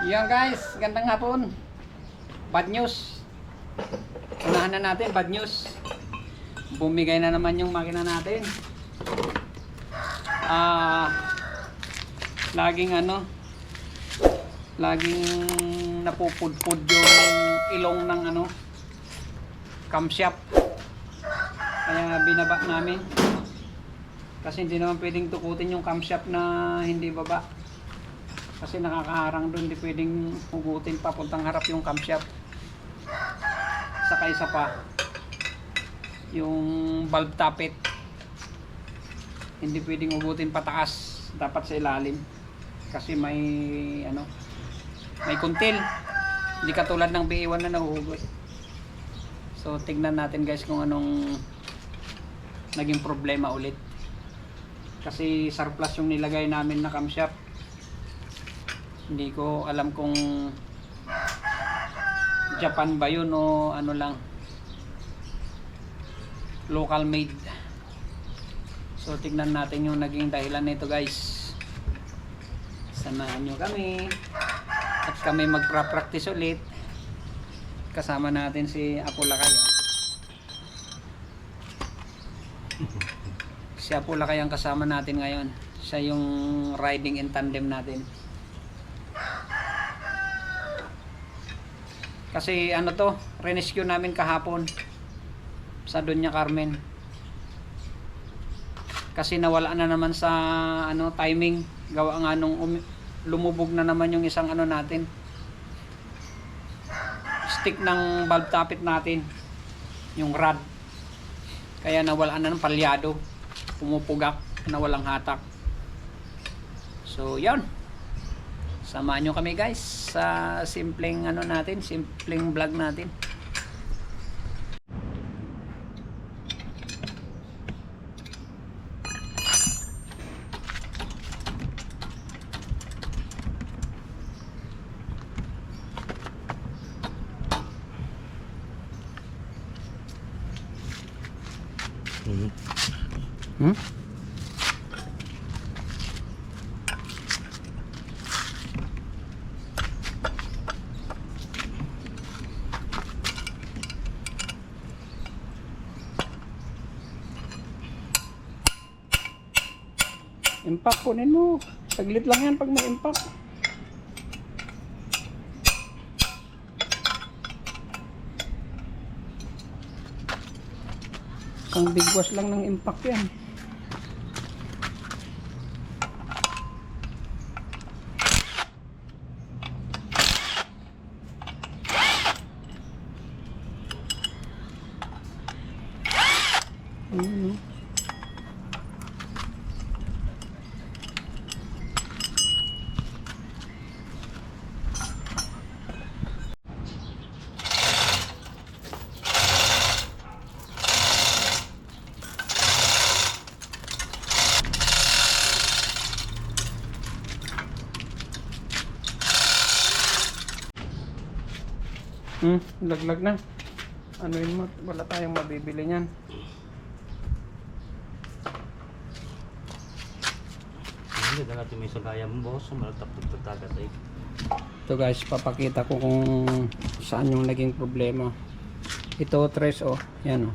Yan guys, gandang hapon. Bad news. Unahan na natin, bad news. Bumigay na naman yung makina natin. Laging laging napupudpud yung ilong ng camshaft. Kaya binaba namin. Kasi hindi naman pwedeng tukutin yung camshaft na hindi baba. Kasi nakakaharang doon, hindi pwedeng hugutin papuntang harap yung camshaft. Saka isa pa, yung valve tappet, hindi pwedeng hugutin pataas, dapat sa ilalim. Kasi may may kuntil, hindi katulad ng BA1 na nahuhugot. So tignan natin guys kung anong naging problema ulit. Kasi surplus yung nilagay namin na camshaft. Hindi ko alam kung Japan ba yun o ano lang, local made. So tignan natin yung naging dahilan nito guys. Samahan nyo kami at kami magpa-practice ulit. Kasama natin si Apo Lakay. Si Apo Lakay ang kasama natin ngayon. Siya yung riding in tandem natin. Kasi rescue namin kahapon sa Doña Carmen. Kasi nawala na naman sa timing. Gawa nga nung lumubog na naman yung isang natin. Stick ng valve tappet natin. Yung rod. Kaya nawala na ng palyado. Pumupugak na walang hatak. So, yan. Samahan nyo kami guys sa simpleng simpleng vlog natin. Impact, kunin mo. Saglit lang yan pag may impact. Ang bigwas lang ng impact yan. Laglag na. Yun mo, wala tayong mabibili niyan. Hindi na natin may sagaya mo boss, malagtap-tagtagat ay. Ito guys, papakita ko kung saan yung naging problema. Ito tres yan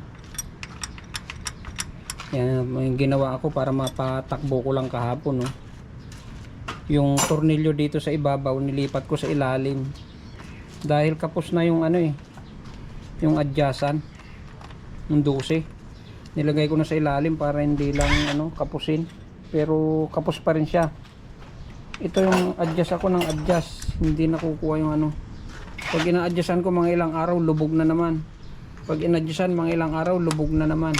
yan yung ginawa ako para mapatakbo ko lang kahapon yung tornilyo dito sa ibabaw nilipat ko sa ilalim dahil kapos na yung yung adjacent yung 12 nilagay ko na sa ilalim para hindi lang kapusin, pero kapos pa rin siya. Ito yung adjust ako ng adjust, hindi nakukuha yung pag ina-adjustan ko mga ilang araw lubog na naman, pag in-adjustan mga ilang araw lubog na naman.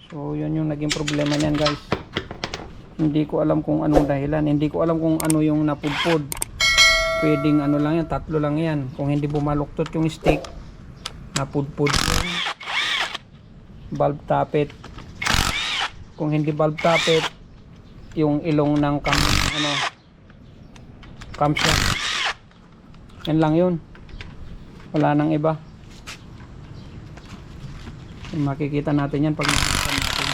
So yun yung naging problema niyan guys. Hindi ko alam kung anong dahilan, hindi ko alam kung ano yung napudpod. Pwedeng lang yan, tatlo lang yan. Kung hindi bumaluktot yung stick, napudpod yung valve tappet. Kung hindi valve tappet, yung ilong ng camshaft. Yan lang yun. Wala nang iba. Makikita natin yan pag nakikita natin.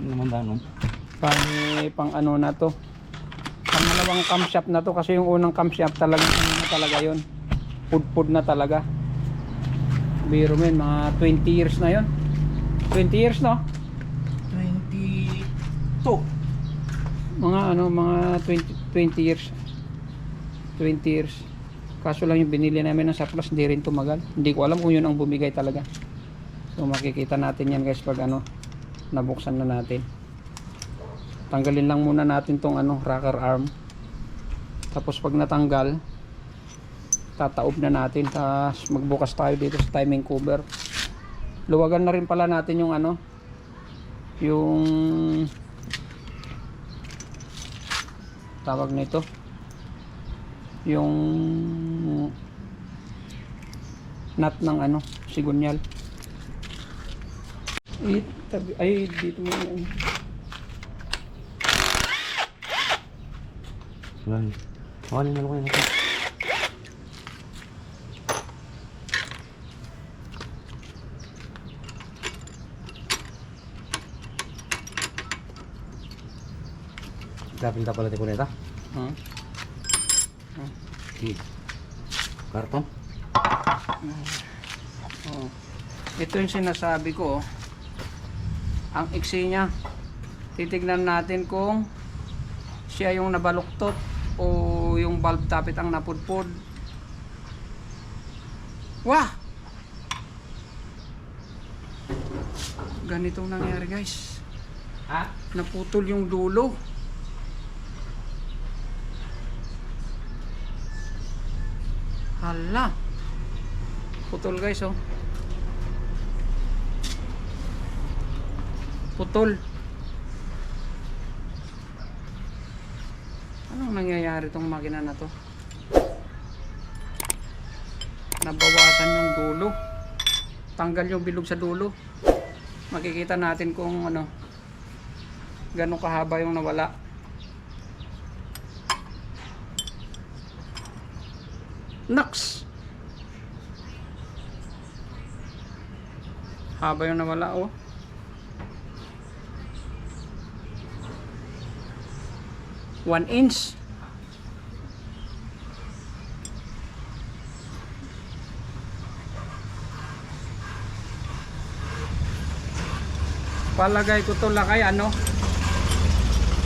Ano naman ba Pang na to. Pang Pangalawang camshaft na to kasi yung unang camshaft talaga ano na talaga yun. Pudpud na talaga. Biro mo yun, mga 20 years na yun. 20 years no? 22. Mga ano, mga 20 years. 20 years. Kaso lang yung binili namin ng surplus, hindi rin tumagal. Hindi ko alam kung yun ang bumigay talaga. So makikita natin yan guys pag ano, nabuksan na natin. Tanggalin lang muna natin tong ano, rocker arm. Tapos pag natanggal, tataob na natin. Tapos magbukas tayo dito sa timing cover. Luwagan na rin pala natin yung ano, yung tawag nito, yung nut ng ano, sigunyal. Ay, dito mo yan. Yan. Wala na lang kayo. Pinta pala di kuneta. Huh? Karton. Oh. Ito yung sinasabi ko. Ang iksi niya. Titignan natin kung siya yung nabaluktot o yung valve tappet ang napudpod. Wah! Ganitong nangyari guys. Ha? Naputol yung dulo. Hala. Putol guys oh. Putol. Anong nangyayari tong makina na to? Nabawasan yung dulo. Tanggal yung bilog sa dulo. Makikita natin kung ano, gano'ng kahaba yung nawala. Naks! Haba yung nawala oh. One inch. Palagay ko to lakay ano,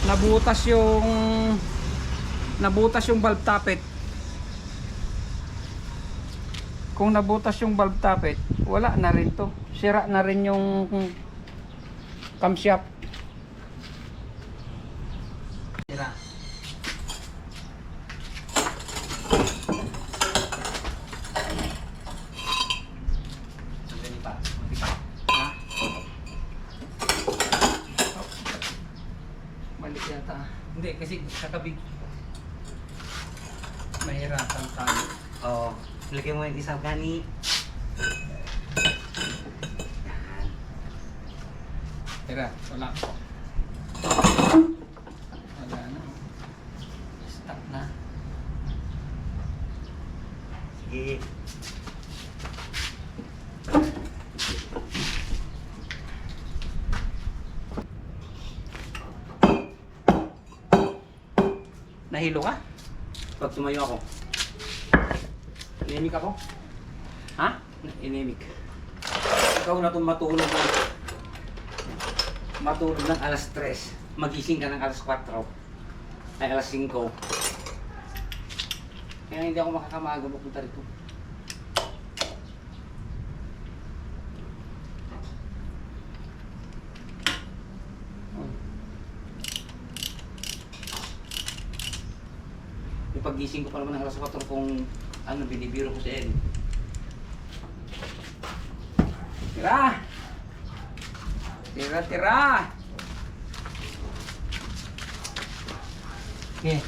nabutas yung valve tappet. Kung nabutas yung valve tappet, wala na rin to. Sira na rin yung camshaft. Sira. Ha? Balik yata. Hindi, kasi kakabig. Mahirapan tayo. Oo. Lagyan mo yung isang gani. Tira, wala. Wala na. Stop na. Sige. Nahilo ka? Pag tumayo ako. Inemik ako. Ha? Inemik. Ikaw na itong matulog ng alas 3. Magising ka ng alas 4. Ay alas 5. Kaya hindi ako makakamaga pupunta rito. Yung paggising ko pa naman ng alas 4 kung ano, binibiro ko sa Eddie. Tira! Tira, tira! Okay.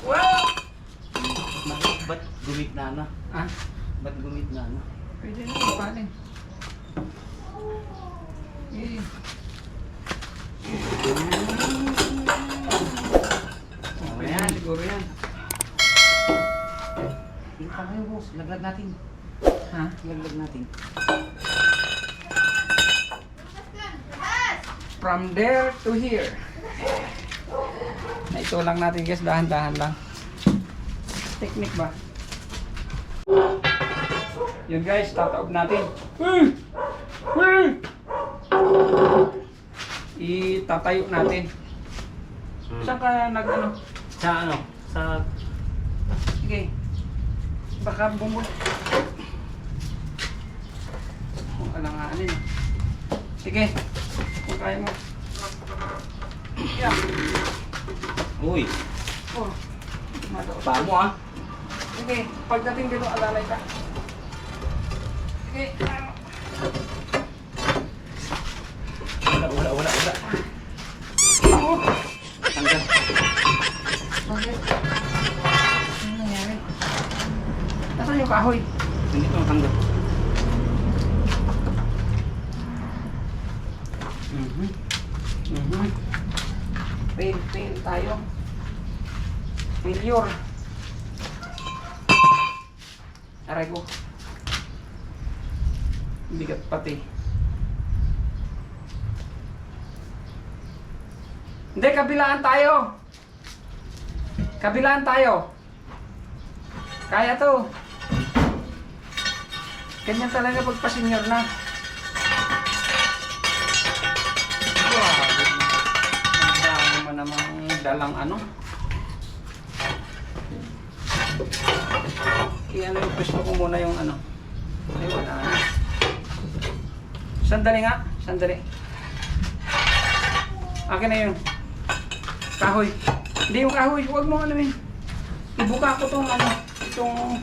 Wow! Ba't gumit na na? Ah, Ba't gumit na na? pwede na panin. Eh. Okay yan, siguro yan. Hindi pa kayo boss, laglag natin. Ha? Laglag natin. From there to here. May Ito lang natin guys, dahan-dahan lang. Technique ba? Yun guys, tataob natin. Itatayo natin. Saan ka nag-ano? Sa ano? Sa... Sige. Baka bumul. Kung alanganin. Sige. Kung kaya mo. Yeah. Uy, Oh. Madaos. paa mo ah. Sige. Pagdating dito, alalay ka. Sige. Wala. Oh. Tanggal. Bakit? Ano nangyari? Nasaan yung kahoy? Hindi ito matanggal. Fail tayo. Failure. Aray ko. Bigat pati. Hindi, kabilaan tayo. Kabilaan tayo. Kaya to. Ganyan talaga pagpa-senior na. Namang dalang ano. Kaya ano yung pwesto ko muna yung ano. Ay wala na. Sandali nga. Sandali. Akin na yun. Kahoy. Hindi yung kahoy. Huwag mo ano yun. Ibuka ko tong ano. Itong...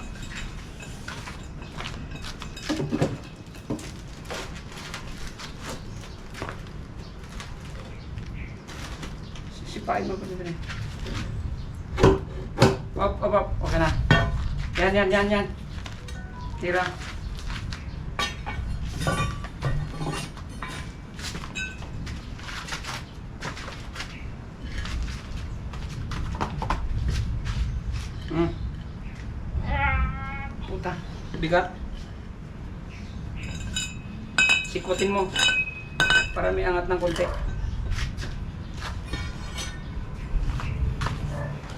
Sipain mo pa dito rin. Op. Okay na. Yan. Tira. Puta. Bigat. Sikwatin mo. Para may angat ng konti.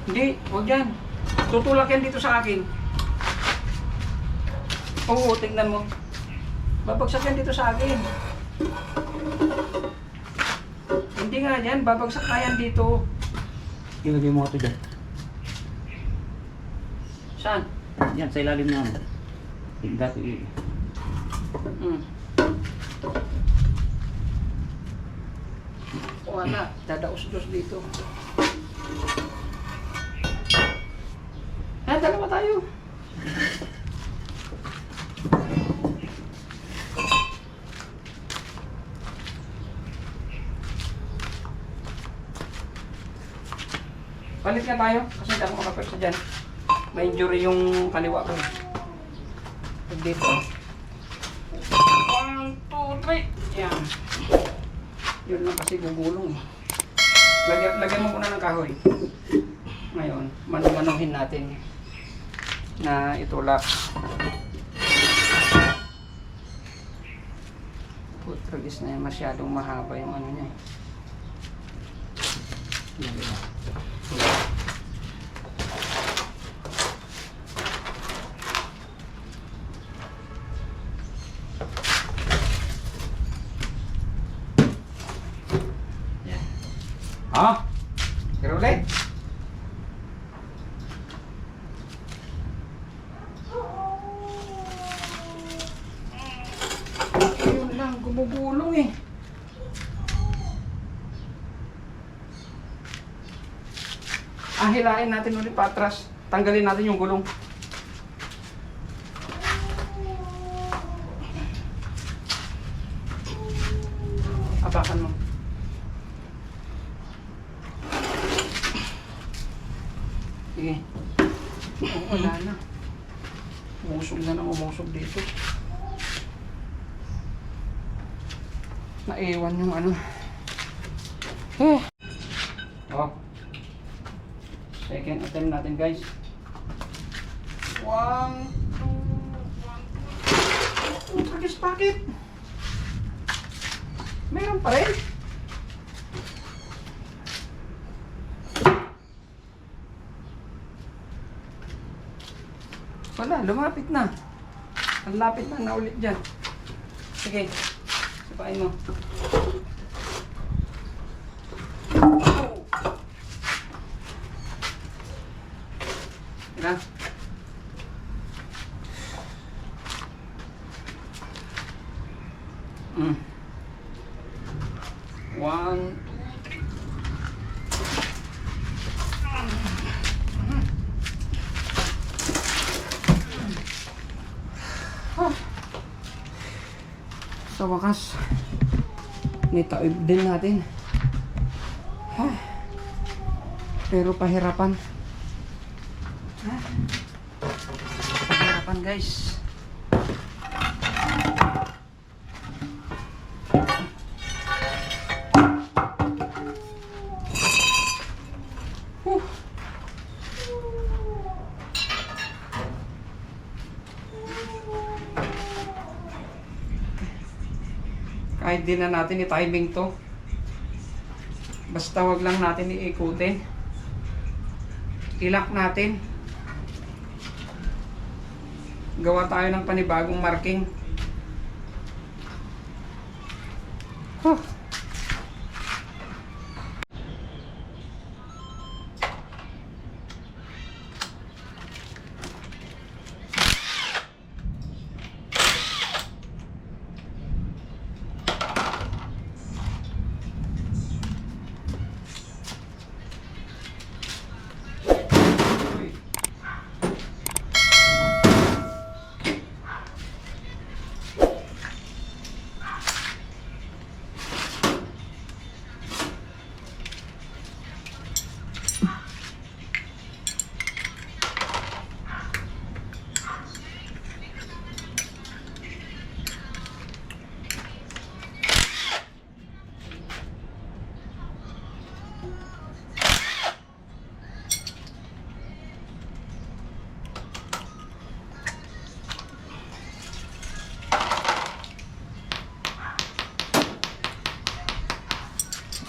Hindi, huwag yan. Tutulak yan dito sa akin. Oo, tingnan mo. Babagsak yan dito sa akin. Hindi nga yan, babagsak na yan dito. Ilagay mo ito dyan. Saan? Yan, sa ilalim na ano. Dati Wala, dadaos-dos dito. Dalawa tayo. Palit nga tayo kasi hindi ako makapagsa dyan. May injury yung kaliwa ko. Pag dito. 1, 2, 3. Yan. Yun lang kasi gugulong. Lagyan mo muna ng kahoy. Ngayon, manumanuhin natin na itulak. Putragis na yan, masyadong mahaba yung ano niya. Ha? Pero ulit. Ayun lang, gumugulong eh. Hilain natin ulit patras. Tanggalin natin yung gulong. Apakan mo. Sige. Wala na. Umusog na nang umusog dito. Naiwan yung ano. Oh. Second attempt natin guys. 1, 2, 1, 2. Tragis packet. Meron pa rin. Wala, lumapit na. Ang lapit na ulit dyan. Sige, sabahin mo. Tira. One. Sa wakas, nitaib din natin. Pero pahirapan. Pahirapan guys. Kahit di na natin i-timing to, basta wag lang natin iikutin. Ilak natin. Gawa tayo ng panibagong marking.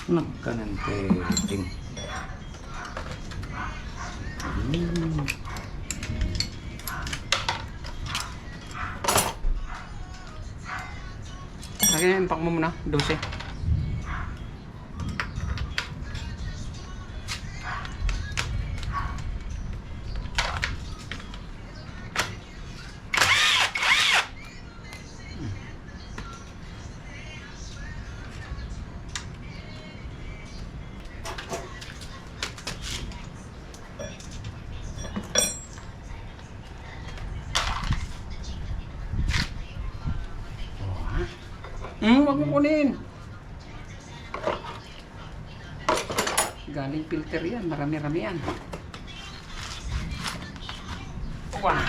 Nagkananting. Lagyan, impact mo muna, 12. Wag mo kunin. Galing filter yan, marami-rami yan. Wah.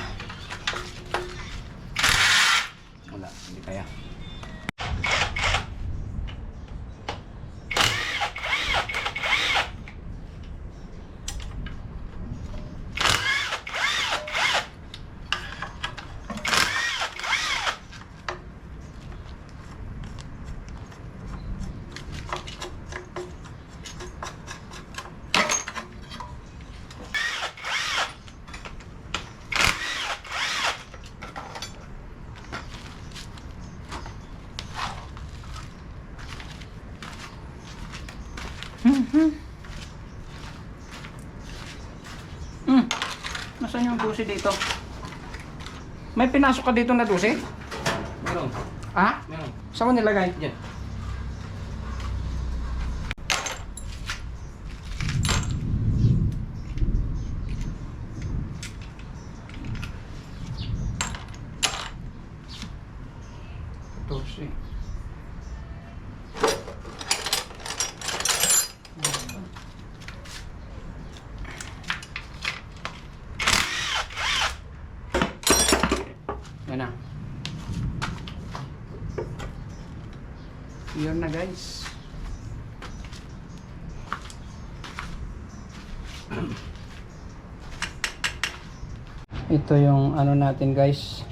Wala, hindi kaya. Nasaan yung 12 dito? May pinasok ka dito na 12? Meron. Ha? Meron. Saan mo nilagay? Diyan. Yan na. Yun na guys. Ito yung ano natin guys,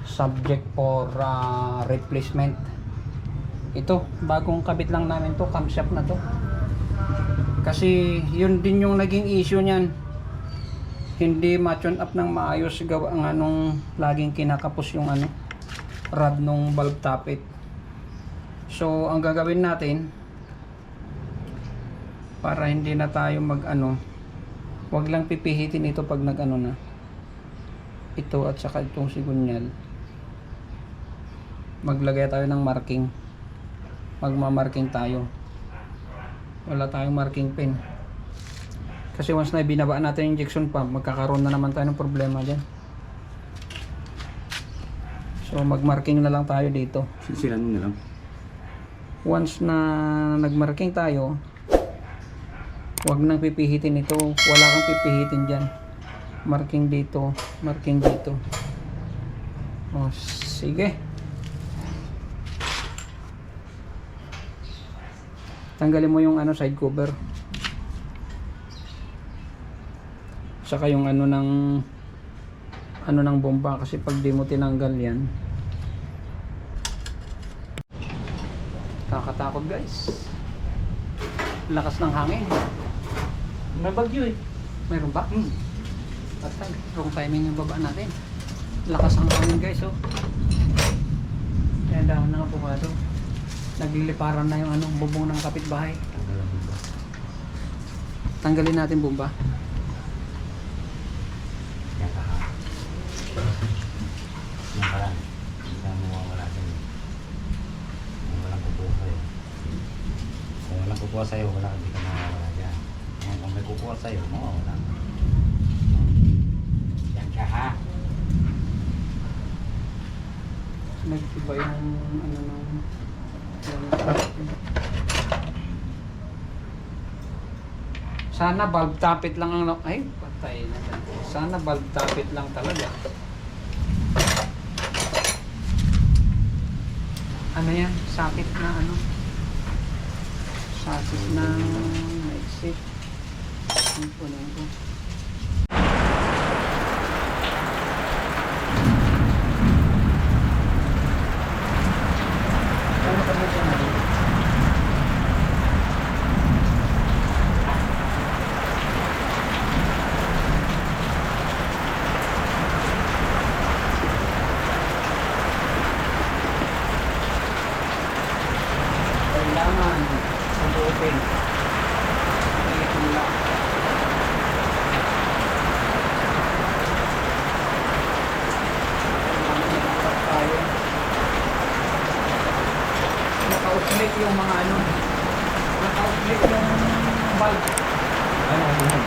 subject for replacement. Ito, bagong kabit lang namin to, camshaft na to. Kasi yun din yung naging issue niyan. hindi ma-tune up ng maayos gawa nga nung laging kinakapos yung ano rod nung valve tappet. So ang gagawin natin para hindi na tayo mag ano, wag lang pipihitin ito pag nag ano na ito at saka itong sigunyal, maglagay tayo ng marking, magmamarking tayo. Wala tayong marking pen kasi once na binaba natin yung injection pump, magkakaroon na naman tayo ng problema dyan. So magmarking na lang tayo dito. Sisilan mo na lang. Once na nagmarking tayo, wag nang pipihitin ito, wala kang pipihitin dyan. Marking dito, marking dito. O sige, tanggalin mo yung ano side cover, saka yung ano ng bomba, kasi pag di mo tinanggal yan, kakatakot guys. Lakas ng hangin. May bagyo eh. Meron ba? Patay, wrong timing yung baba natin. Lakas ang hangin guys, oh. Kaya dahon na nga bumado. Nagliliparan na yung ano, bubong ng kapitbahay. Tanggalin natin bomba. Yan ka lang. Hindi ka mawawala dyan eh. Kung walang kukuha sa'yo. Kung walang kukuha sa'yo, hindi ka mawawala dyan. Kung may kukuha sa'yo, mawawala ka. Yan ka ha. Nag-iba yung ano ng sana valve tappet lang ang ay patay na. Sana valve tappet lang talaga. Ano yan? Sakit na ano? Sakit na exit. Ano po na ito? Ano pa na dyan? Kailangan subutin. Ito lang. Kailangan tayo. Naka-outlet yung mga ano. Naka-outlet yung valve.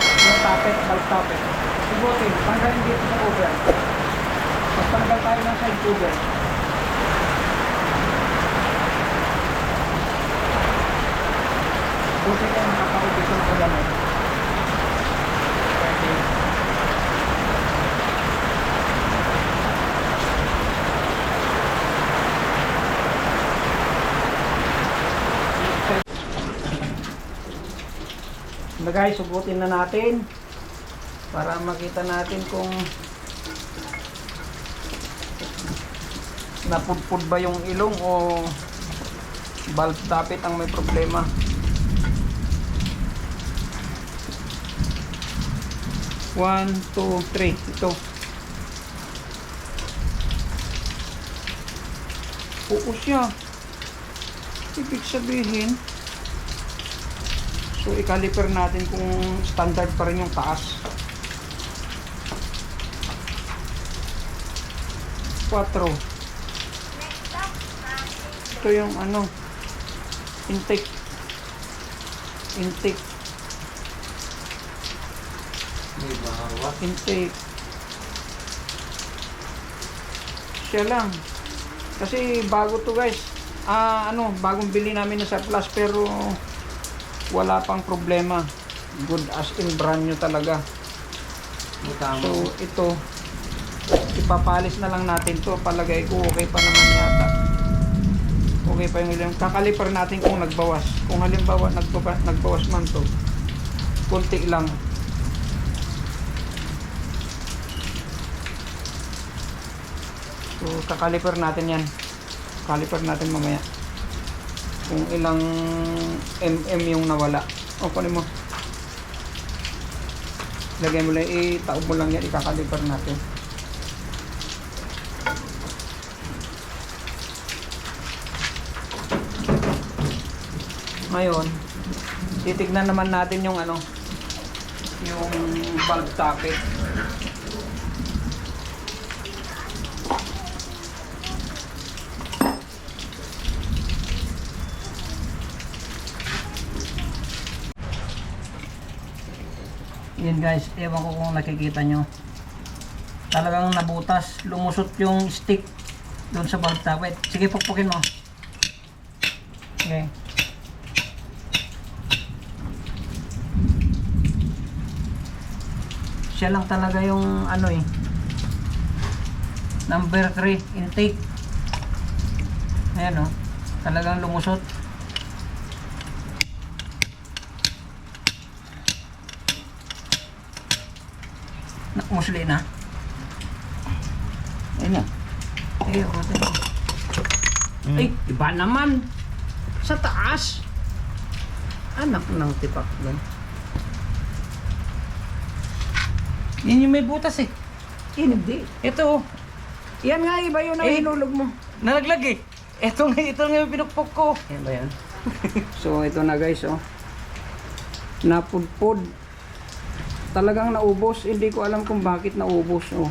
Yung tappet, valve tappet. Subutin. Tanggalin dito sa cover. Magtanggal tayo ng side cover. Buti ka nakaka-ubis ng ulan. Pwede. Na guys, subutin na natin para makita natin kung napudpud ba yung ilong o valve tappet ang may problema. 1, 2, 3. Ito. Buo siya. Ibig sabihin, so i-caliper natin kung standard pa rin yung taas. 4. Ito yung ano, intake. Intake. Siya lang. Kasi bago to guys. Bagong bili namin na surplus pero wala pang problema. Good as in brand new talaga. So ito, ipapalis na lang natin to. Palagay ko okay pa naman yata. Okay pa yung ilang. Kakaliper natin kung nagbawas. Kung halimbawa nagbawas man to, konti lang. So kakaliper natin yan. Caliper natin mamaya kung ilang mm yung nawala. O kunin mo. Lagay mo lang, itaob mo lang yan, ikakaliper natin. Ngayon, titignan naman natin yung ano, yung valve socket. Yan guys, ewan ko kung nakikita nyo. Talagang nabutas, lumusot yung stick doon sa valve socket. Sige, pukpukin mo. Okay. Siya lang talaga yung ano eh, number 3 intake. Ayan o, talagang lumusot. Musli na. Ayun na. Ay, okay. Ay, iba naman. Sa taas. Anak ng tipak doon. Yan yung may butas eh. Hindi. Ito oh. Yan nga, iba yun ang hinulog mo. Nalaglag eh. Ito nga yung pinukpok ko. Yan ba yan? So, ito na guys, oh. Napudpod. Talagang naubos. Hindi ko alam kung bakit naubos, oh.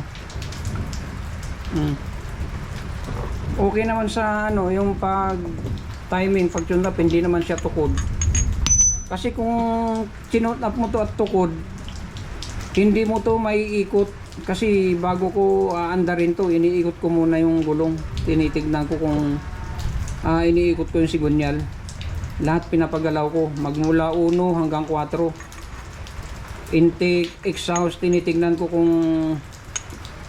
Okay naman sa ano, yung pag timing, pag tune up, hindi naman siya tukod. Kasi kung sinut up mo to at tukod, hindi mo to maiikot. Kasi bago ko aandarin to, iniikot ko muna yung gulong. Tinitignan ko kung iniikot ko yung sigunyal. Lahat pinapagalaw ko, magmula 1 hanggang 4. Intake, exhaust, tinitignan ko kung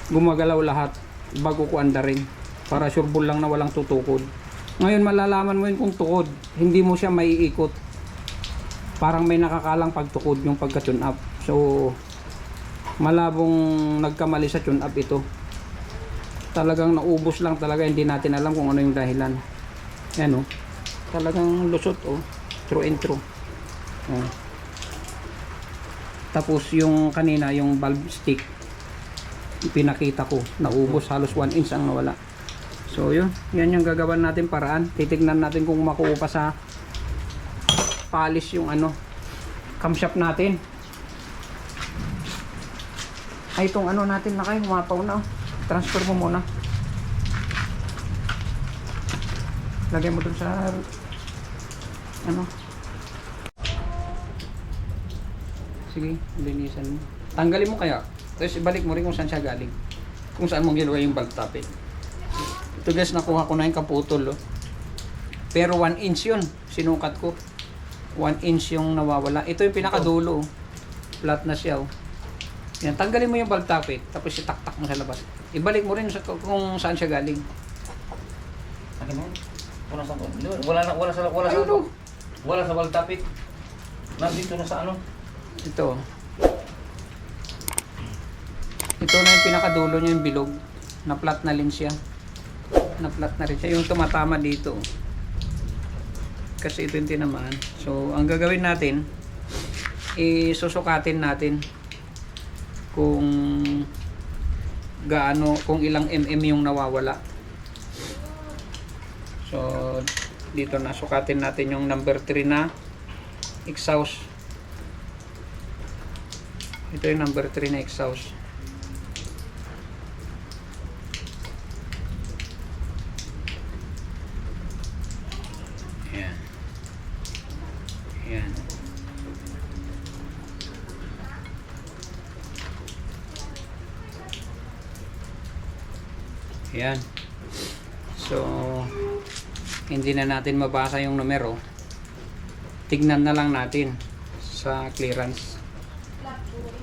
gumagalaw lahat bago ko andarin, para sureball lang na walang tutukod. Ngayon malalaman mo yun kung tukod, hindi mo siya maiikot. Parang may nakakalang pagtukod yung pagka-tune up. So malabong nagkamali sa tune up ito. Talagang naubos lang talaga, hindi natin alam kung ano yung dahilan. Yan oh, talagang lusot oh, through and through. Oh. Tapos yung kanina, yung valve stick, pinakita ko, naubos, halos 1 inch ang nawala. So yun, yan yung gagawin natin paraan. Titignan natin kung makuha pa sa polish yung ano, camshaft natin. Ay, itong ano natin na kayo, humapaw na. Transfer mo muna. Lagay mo dun sa ano. Sige, linisan mo. Tanggalin mo kaya. Tapos ibalik mo rin kung saan siya galing. Kung saan mong ginawa yung valve top. Ito guys, nakuha ko na yung kaputol. Oh. Pero 1 inch yun. Sinukat ko. 1 inch yung nawawala. Ito yung pinakadulo. Oh. Flat na siya. Oh. Yan, tanggalin mo yung valve top. Tapos itaktak mo sa labas. Ibalik mo rin sa, kung saan siya galing. Akin na. Wala sa valve top. Nandito na sa ano? Ito. Ito na yung pinakadulo niya, yung bilog. Na-flat na rin siya. Na-flat na rin siya. Yung tumatama dito. Kasi ito yung tinamaan. So, ang gagawin natin, isusukatin natin kung gaano, kung ilang mm yung nawawala. So, dito na, sukatin natin yung number 3 na exhaust. Ito yung number 3 na exhaust. Ayan. Ayan. Ayan. So, hindi na natin mabasa yung numero. Tignan na lang natin sa clearance.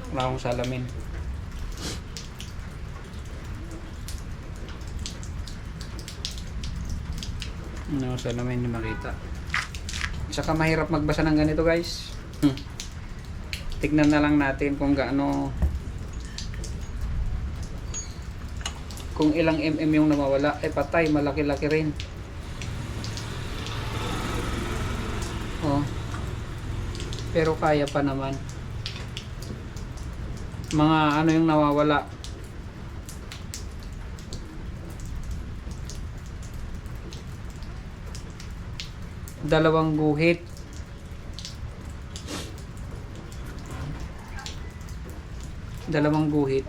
Wala akong salamin. No, salamin na makita. Saka mahirap magbasa ng ganito guys. Tignan na lang natin kung gaano, kung ilang mm yung nawawala. Eh patay, malaki-laki rin. Oh. Pero kaya pa naman. Mga ano yung nawawala. Dalawang guhit. Dalawang guhit.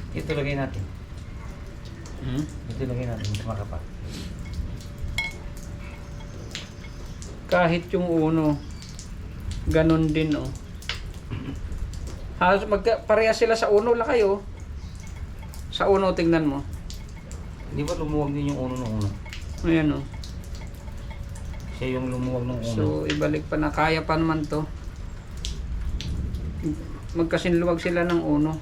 Ito lagay natin. Hmm? Ito lagay natin. Ito makapal. Kahit yung uno, ganun din oh. Halos parehas sila sa uno lang kayo. Sa uno tingnan mo. Di ba lumuwag din yung uno ng uno? Ayan oh. Siya yung lumuwag ng uno. So ibalik pa na, kaya pa naman to. Magkasinluwag sila ng uno.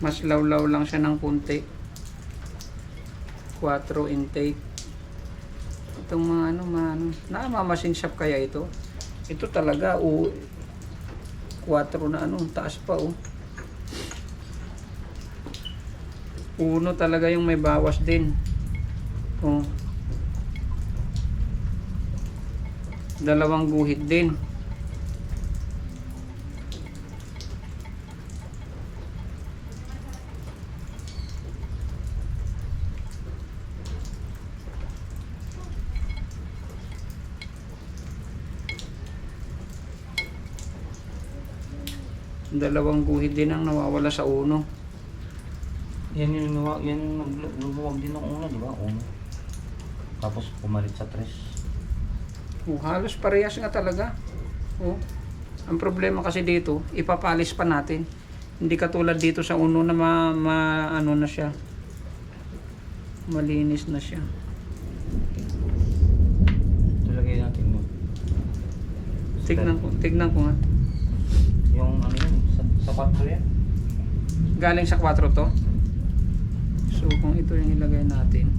Mas lawlaw lang siya ng kunti. 4 intake. Itong mga ano, mamasin shop kaya ito. Ito talaga 4 na ano, taas pa oh. Uno talaga yung may bawas din. Oh. Dalawang guhit din. Dalawang guhit din ang nawawala sa uno. Yan yung lumuwag din ng uno, di ba? Uno. Tapos pumalit sa 3. Oh, halos parehas nga talaga. Oh. Ang problema kasi dito, ipapalis pa natin. Hindi katulad dito sa uno na ano na siya. Malinis na siya. Ito lagay natin mo. Tignan ko nga. Yung ano yun, sa 4 yan. Galing sa 4 to. So kung ito yung ilagay natin.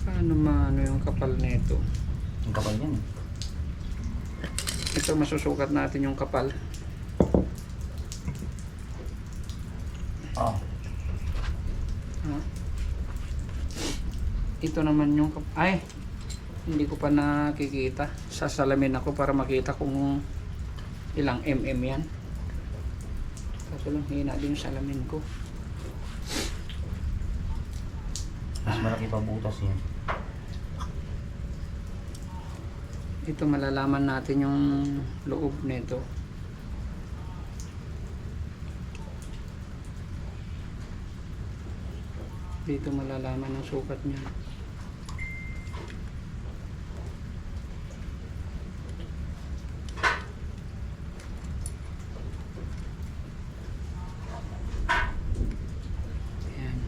Paano maano yung kapal nito? Ang kapal yan. Ito masusukat natin yung kapal. Ah. Ito naman yung ay, hindi ko pa nakikita. Sasalamin ako para makita kung ilang mm yan. Kaso lang hina din yung salamin ko. Mas malaki pa butas yan. Ito malalaman natin yung loob nito. Dito malalaman ang sukat niya. Ayan.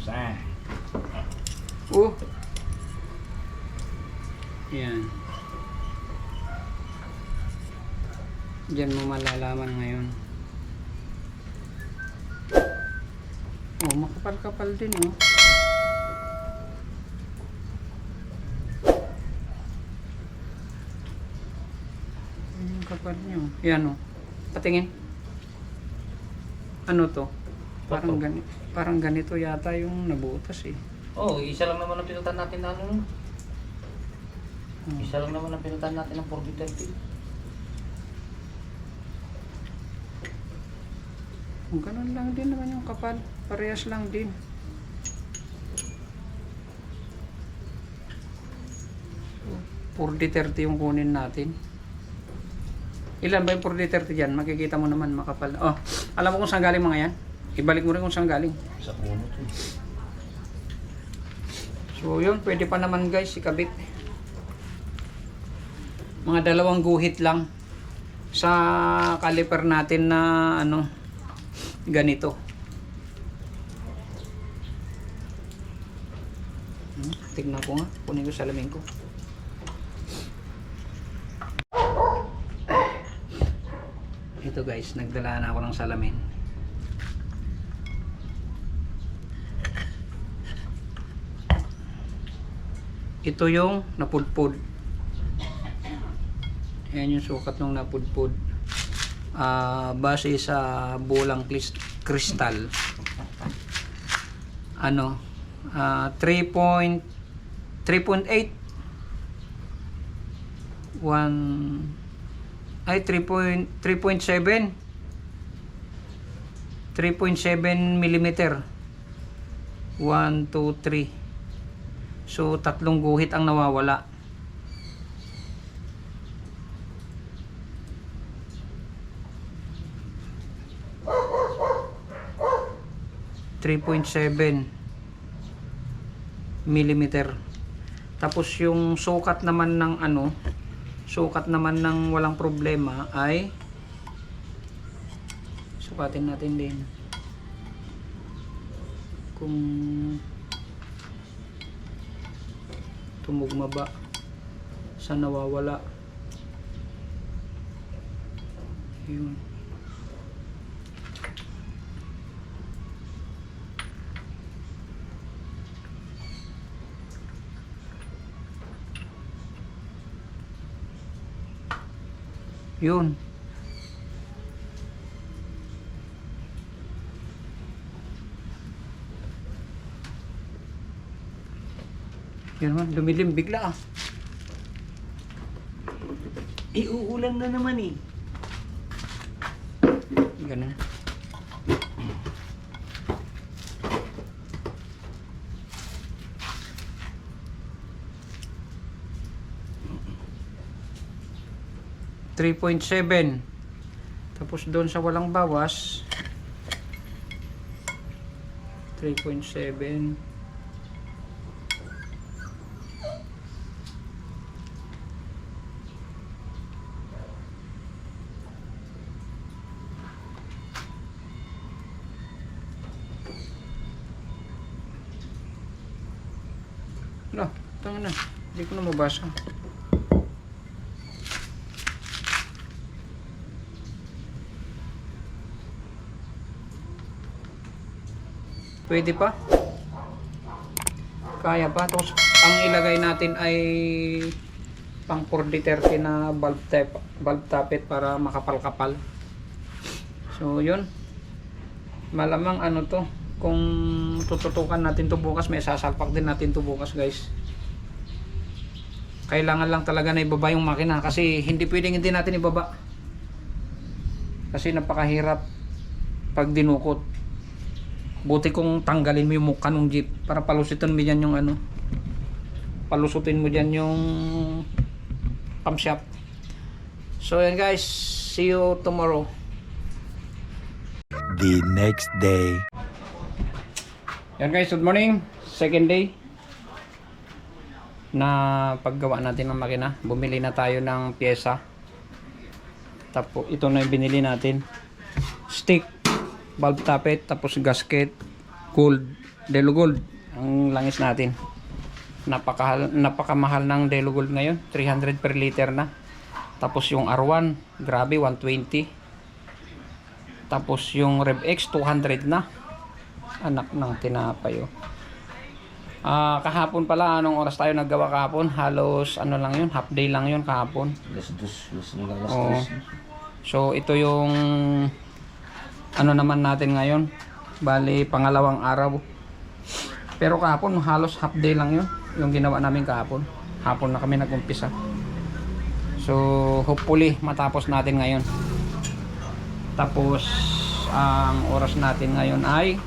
Usa. Oh. Yan. Diyan mo malalaman ngayon. Oh, makapal-kapal din oh. Yung kapal nyo. Yan oh. Patingin. Ano to? Parang ganito yata yung nabutas eh. Oh, isa lang naman ang pinutan natin na ano. Hmm. Isa lang naman ang pinutan natin ng 4B30. Ganun lang din naman yung kapal. Parehas lang din. So, 4D30 yung kunin natin. Ilan ba yung 4D30 dyan? Makikita mo naman makapal. Oh, alam mo kung saan galing mga yan? Ibalik mo rin kung saan galing. Sa uno to. So yun, pwede pa naman guys, ikabit. Mga 2 guhit lang sa caliper natin na ano, ganito. Tignan ko nga, kunin ko salamin ko. Ito guys, nagdala na ako ng salamin. Ito yung napudpud. Ayan yung sukat ng napudpud. Base sa bulang kristal. Ano? 3.8 3.7 millimeter. 1, 2, 3. So 3 guhit ang nawawala. millimeter. Tapos yung sukat naman ng ano, sukat naman ng walang problema ay sukatin natin din kung tumugma ba sa nawawala. Yun. Yun. Yan man, dumilim bigla ah. Uulan na naman eh. Ganun. $3.7. Tapos doon sa walang bawas 3.7. Wala, tanga na. Hindi ko na mabasa. Pwede pa? Kaya pa? Tapos ang ilagay natin ay pang 40-30 na bulb tappet para makapal-kapal. So yun. Malamang ano to, kung tututukan natin to bukas, may sasalpak din natin to bukas guys. Kailangan lang talaga na ibaba yung makina kasi hindi pwedeng hindi natin ibaba. Kasi napakahirap pag dinukot. Buti kung tanggalin mo yung mukha ng jeep para palusutin mo dyan yung ano, palusutin mo dyan yung camshaft. So yan guys, see you tomorrow. The next day. Yan guys, good morning. Second day na paggawa natin ng makina. Bumili na tayo ng pyesa. Tapos ito na yung binili natin. Stick, bulb tappet, tapos gasket, gold, Delo Gold ang langis natin. Napakamahal ng Delo Gold ngayon, 300 per liter na. Tapos yung R1, grabe, 120. Tapos yung Rev X 200 na. Anak ng tinapay oh. Kahapon pala, anong oras tayo naggawa kahapon? Halos ano lang yun, half day lang yun kahapon. Oh. So ito yung ano naman natin ngayon, bali pangalawang araw. Pero kahapon halos half day lang yun yung ginawa namin kahapon. Hapon na kami nag-umpisa. So hopefully matapos natin ngayon. Tapos ang oras natin ngayon ay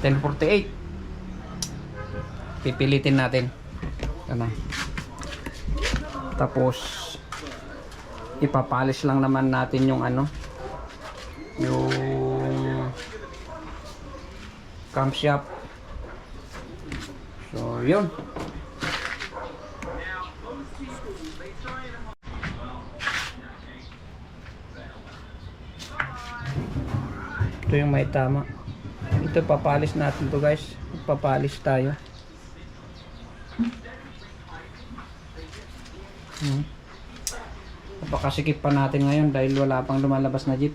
10:48. Pipilitin natin. Ano? Tapos ipapalis lang naman natin yung ano, yung camshaft. So yun. Ito yung may tama. Ito papalis natin to guys. Papalis tayo. Napakasikip pa natin ngayon dahil wala pang lumalabas na jeep.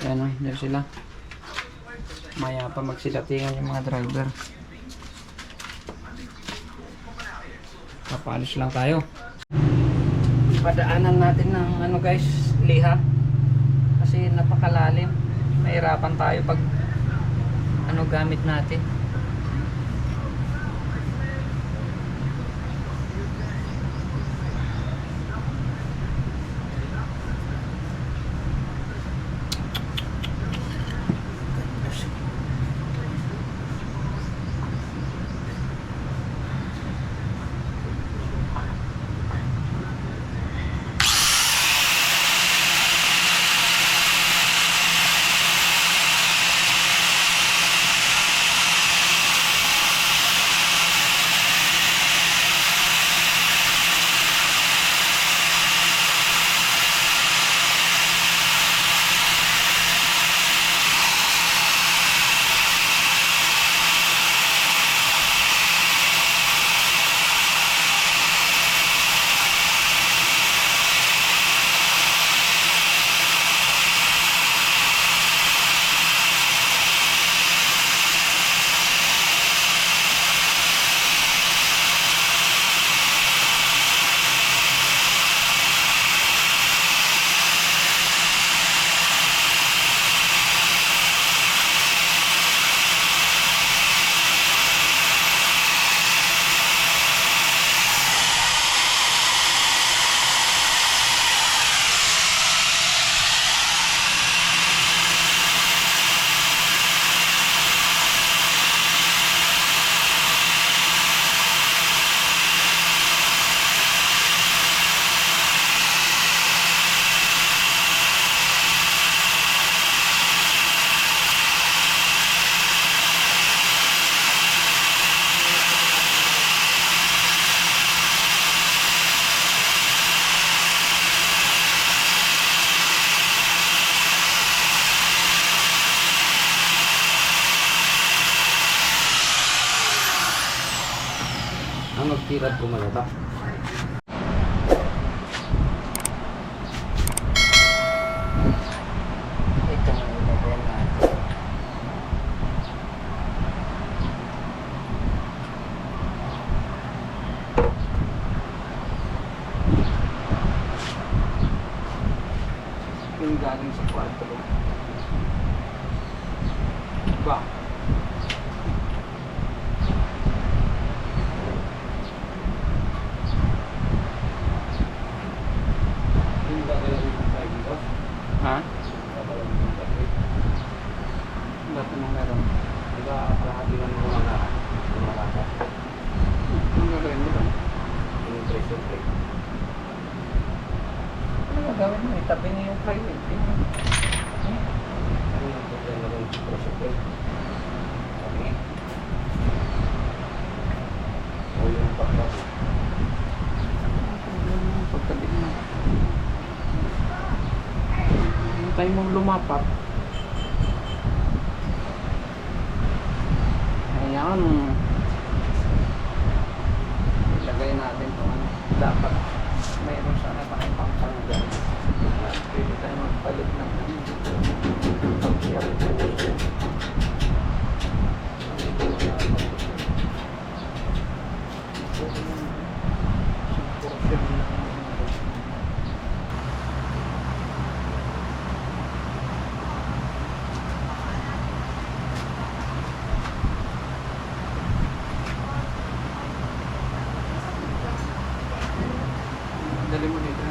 Ayan o, dyan sila. Maya pa magsilatingan yung mga driver. Papalis lang tayo. Padaanan natin ng ano guys, liha. Kasi napakalalim. Mahirapan tayo pag ano gamit natin. Ang magtirad ko malata. Ito na ilagay natin. Yung galing sa kwarto. Ba? Ha? Ba't anong meron? Diba, kalahati lang mo mga malata. Anong gagawin mo doon? Yung pressure brake. Ano gagawin mo? Itabi niyo yung private. Ano yung problema ng pressure brake? Sabi nga. O yung baklas. Pagkabit mo. Hintay mong lumapat. Ayan. Ilagay natin ito. Dapat mayroon sana tayong pangtanggal. Pwede tayo magpalit ng dali mo dito.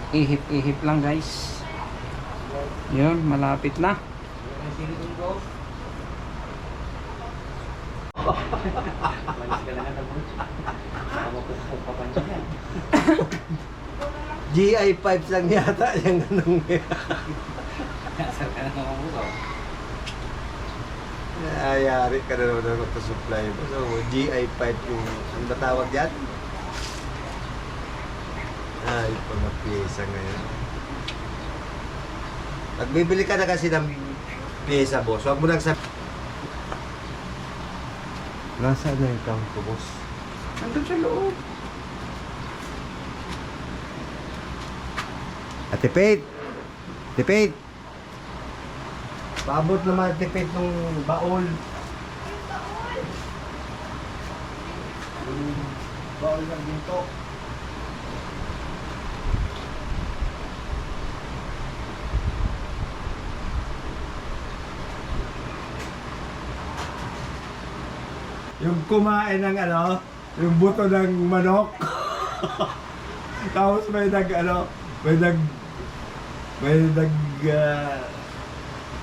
ihip-ihip lang guys. Yun, malapit na. GI pipes lang yata yung ganun. Ayari ka na naman ng auto-supply mo. So, GI pipe yung, ang batawag yan? Ay, mga pyesa ngayon. Nagbibili ka na kasi ng pyesa, boss. Huwag mo nang sabi. Nasaan na yung count ko, boss? Nandun sa loob. Ate Pate! Ate Pate! Paabot naman Ate Pate nung baol. Yung baol ng ginto. Yung kumain ng ano, yung buto ng manok. Tapos may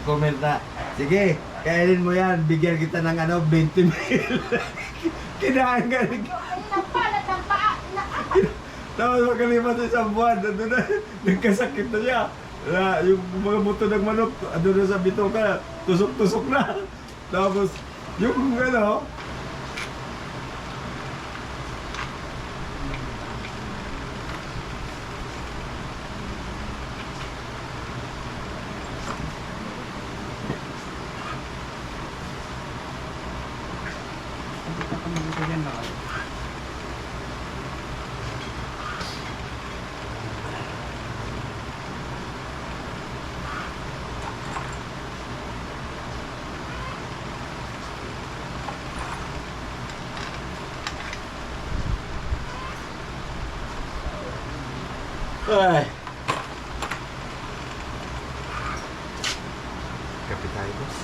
komenta. Sige, kainin mo yan. Bigyan kita ng 20 mil. Kinain ka rin. Tapos magkalipas sa isang buwan, doon na, nagkasakit na siya. Yung mga buto ng manok, doon na sa bituka, tusok-tusok na. Tapos, yung ay. Kape tayo, boss.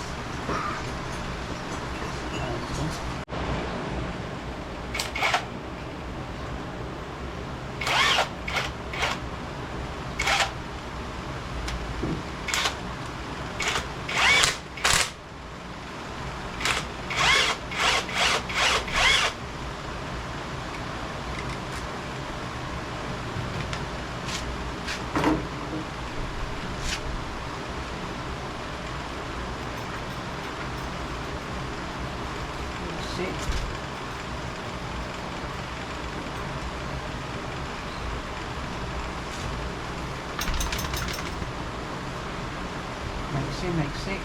Maiksi.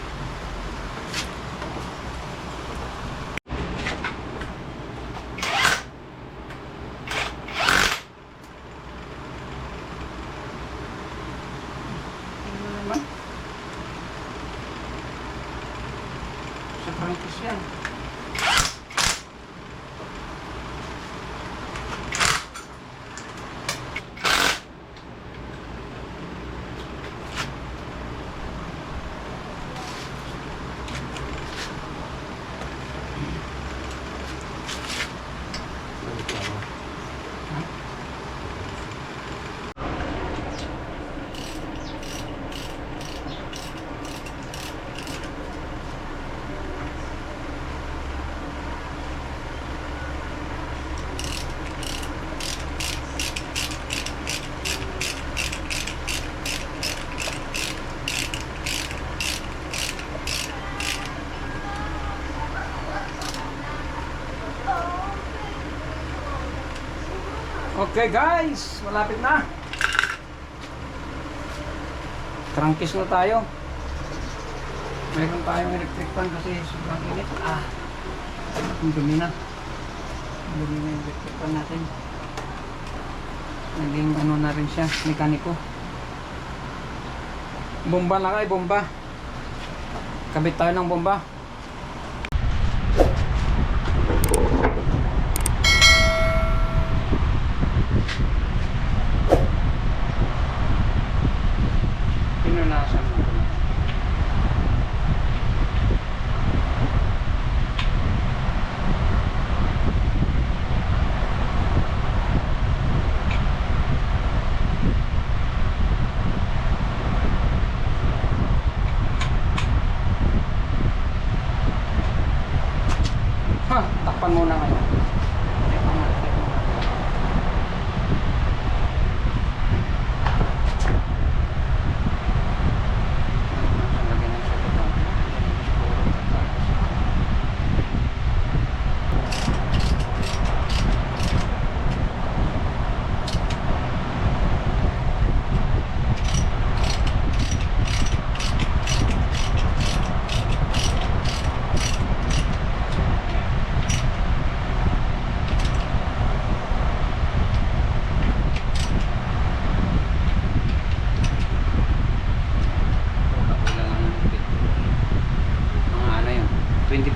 Ano naman? Sa prangkis yan. Okay guys, malapit na. Trangkis na tayo. Mayroon tayong electric fan kasi sobrang init. Ang dumi na. Ang dumi na yung electric fan natin. Naging ano na rin siya, mekaniko. Bomba na kayo, bomba. Kabit tayo ng bomba. Pinunasan mo.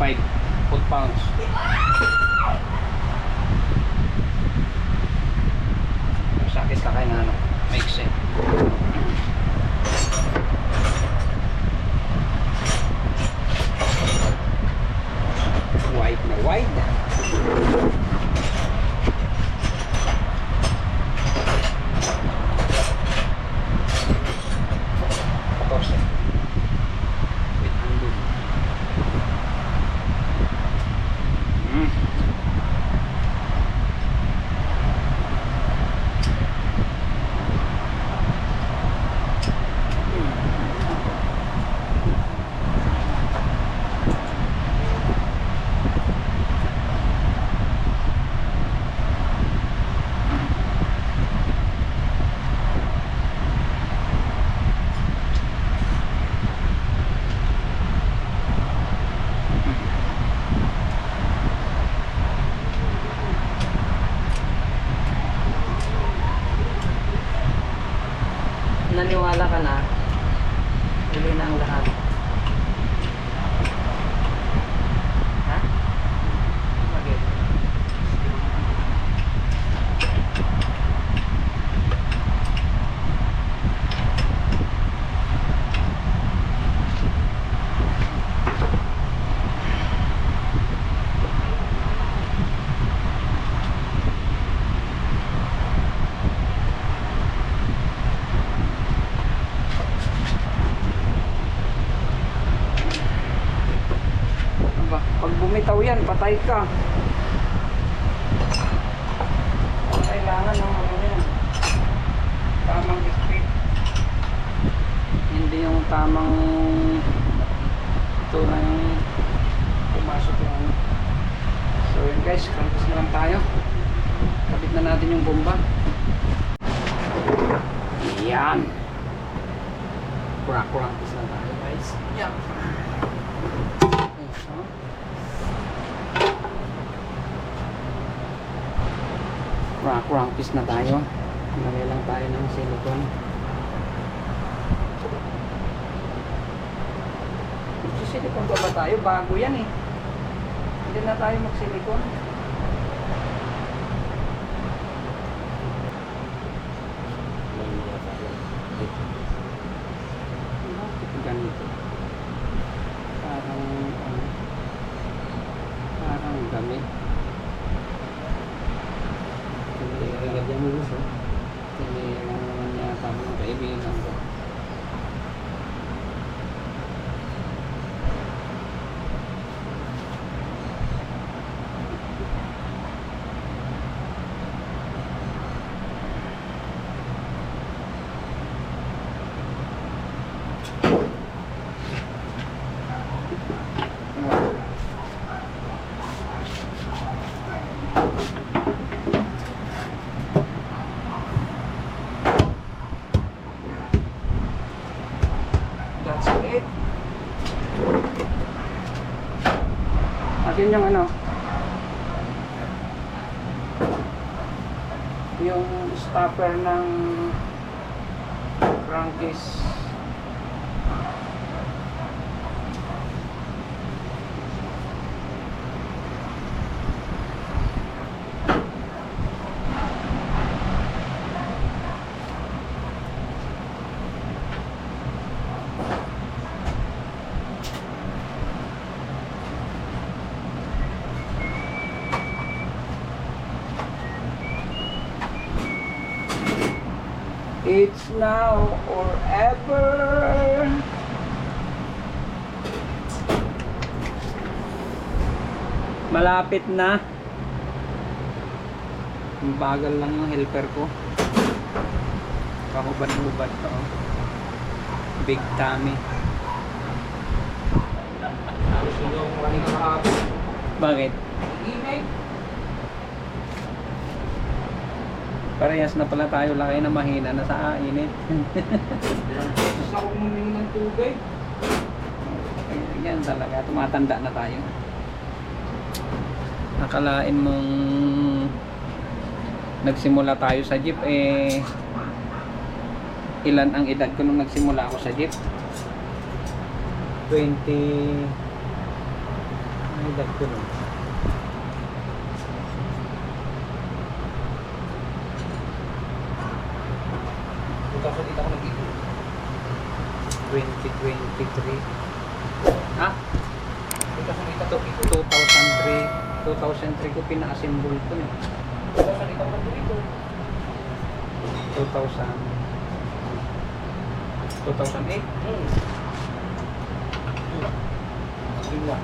25 foot-pounds. Sakit ka kayo na ano, maiksi. Wide na wide. Naniwala ka na, huli na ang lahat. Ha? Bakit? Pag bumitaw yan, patay ka. Kailangan ng ano yan, tamang speed. Hindi yung tamang ito na yung pumasok yung ano. So yun guys, campus na lang tayo. Kabit na natin yung bomba. Yan. Crack-crackis na tayo guys. Yan. Crack-crackis na tayo. Lagay lang tayo ng silicone. Silicone pa ba tayo? Bago yan eh. Hindi na tayo mag-silicone. Ganito. Parang gamit. Tinilagyan mo gusto. Tinilagyan naman yata ng kaibigan ko. That's it. At yun yung ano, yung stopper ng crankcase. It's now or ever. Malapit na. Bagal lang yung helper ko. Kahubad-hubad to. Big tummy. Bakit? Parehas na pala tayo, laki na mahina na sa init. Gusto ko humingi ng tubig. Yan talaga, tumatanda na tayo. Nakalain mong nagsimula tayo sa jeep, eh ilan ang edad ko nung nagsimula ako sa jeep? 20 Ang edad ko nun. Tapos dito ako nag-ibo. 2023. Ha? Tapos dito ako 2003 ko pina-assemble ko eh. Tapos dito ako nag-ibo. 2008. Diba?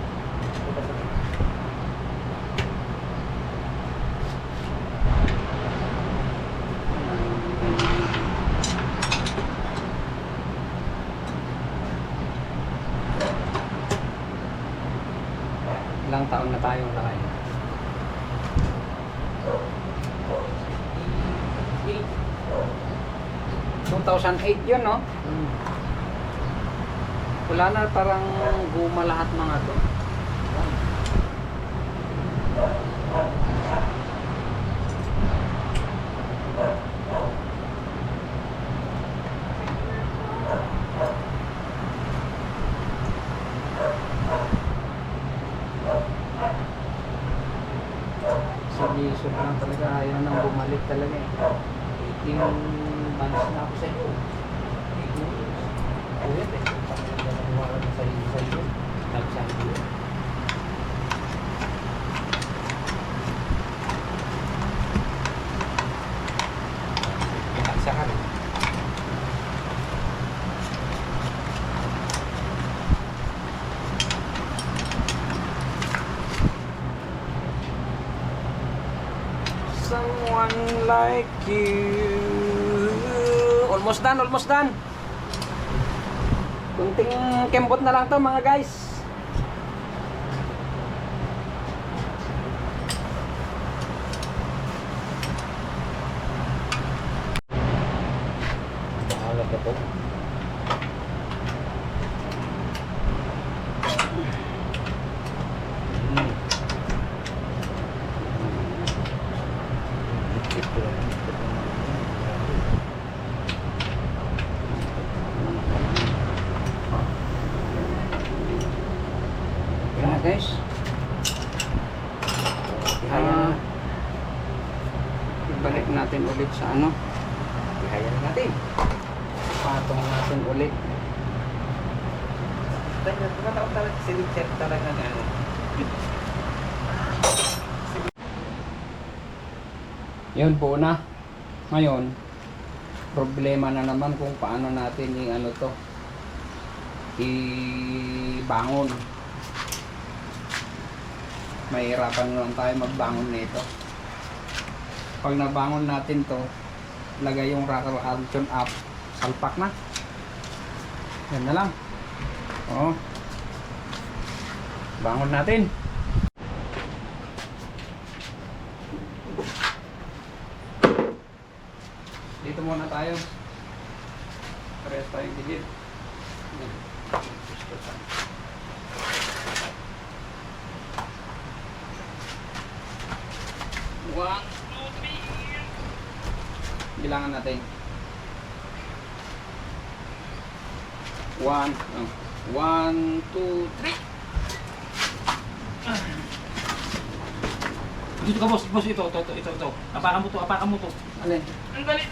Ilang taon na tayong lakay? 2008 yun, no? Wala na, parang guma lahat mga to. Si Jesus lang talaga, ayaw nang bumalik talaga eh. 18 months na ako sa iyo. Uwit eh. Wala na sa iyo. Nagsabi ko. Pinagsa ka rin. Someone like you. Almost done, almost done. Kunting kembot na lang to mga guys. Bahala ka po. Yan na guys. Kaya Ibalik natin ulit sa ano. kaya na natin. Patong natin ulit. Tumatawag talaga si Richard talaga na ano. Yun po na. Ngayon, problema na naman kung paano natin yung ano to ibangon. Mahirapan na lang tayo magbangon nito. Pag nabangon natin to, lagay yung rocker action up, salpak na. Yan na lang. Oh. Bangon natin. Dito muna tayo. Parehas tayong gilid. Yan. Gusto tayo. One, two, three. Bilangan natin. One, two, three. Dito ka boss, ito. Apakan mo to. Alin? Dali.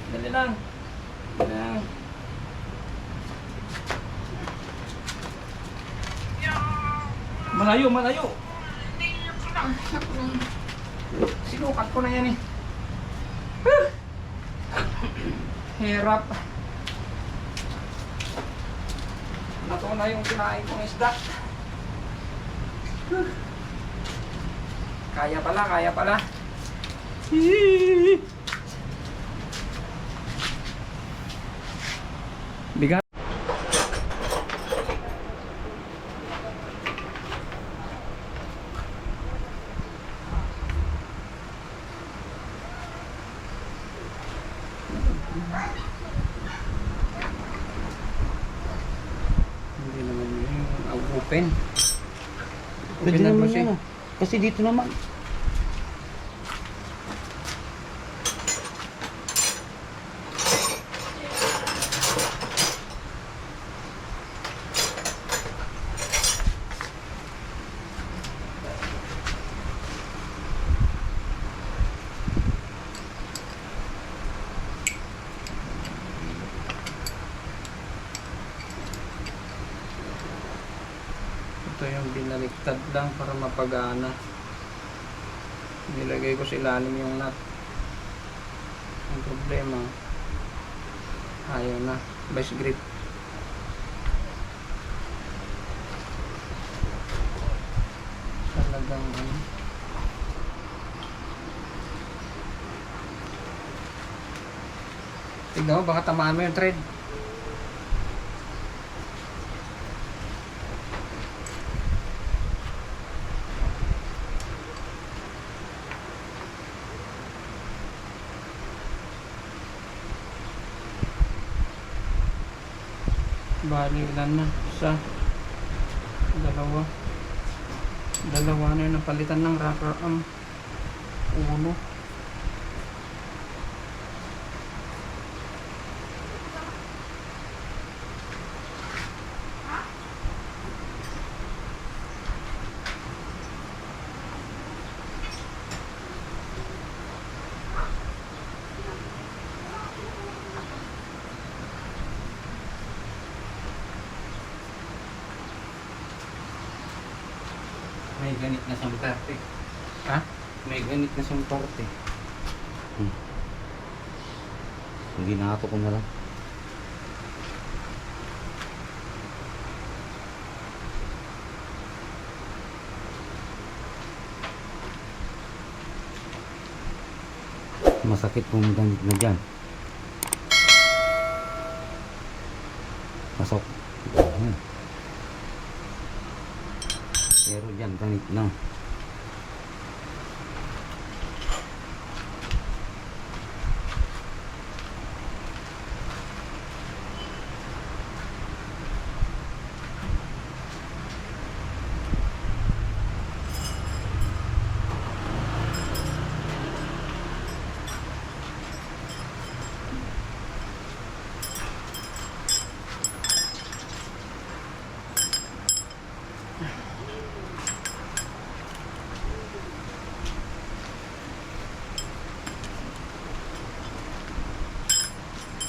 Dali lang. Dali lang. Malayo. Sinukat ko na yan eh. Hirap. Nato na yung kinain kong isda. Kaya pala. Bigat. Hindi naman yun. Open. Pwede na, naman boss, yan. Kasi dito naman. Ito yung binaliktad lang para mapagana. Nilagay ko sa ilalim yung nut. Ang problema, ayaw na. Vice grip. Talagang ano. Tignan mo, baka tamaan mo yung thread. Bali, ilan na? Isa, dalawa. Dalawa na yung napalitan ng rocker arm. Uno. May ganit na siyang parte. Ha? May ganit na siyang parte. Hindi nakato ko na lang. Masakit kung ganit na dyan. Pasok. Pero dyan ganit na.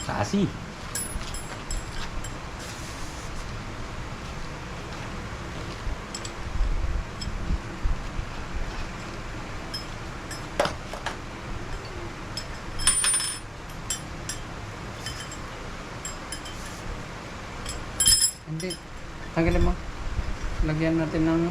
Sasi. Hindi. Tanggalin mo. Lagyan natin ng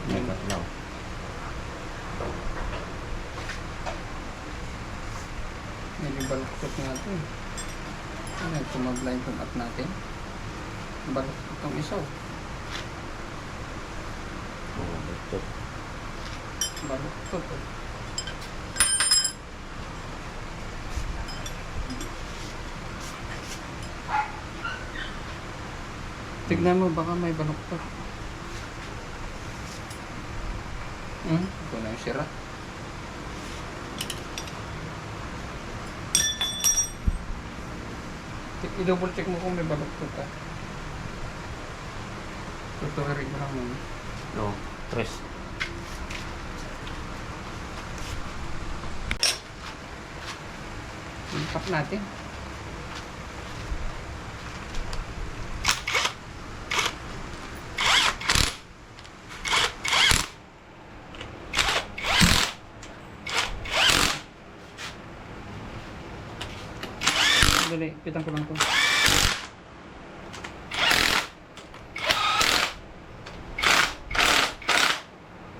May katlaw. baluktot natin. Ayan, tumabla yung pumat natin. Baluktot ang isaw. Baluktot. Tignan mo, baka may baluktot. Ito na yung sira. I-double check mo kung may baluktot ka. Tutuharin mo lang muna. No, tres. Ipak natin. Dali, pitang ko lang to.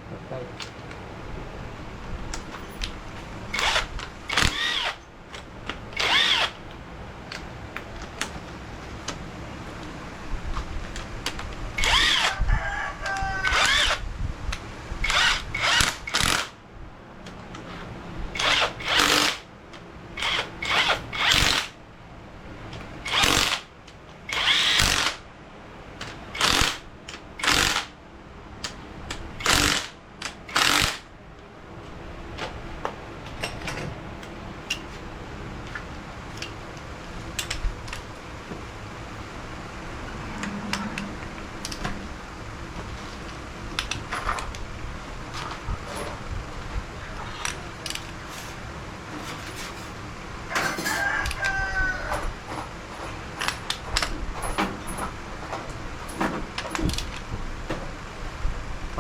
Okay.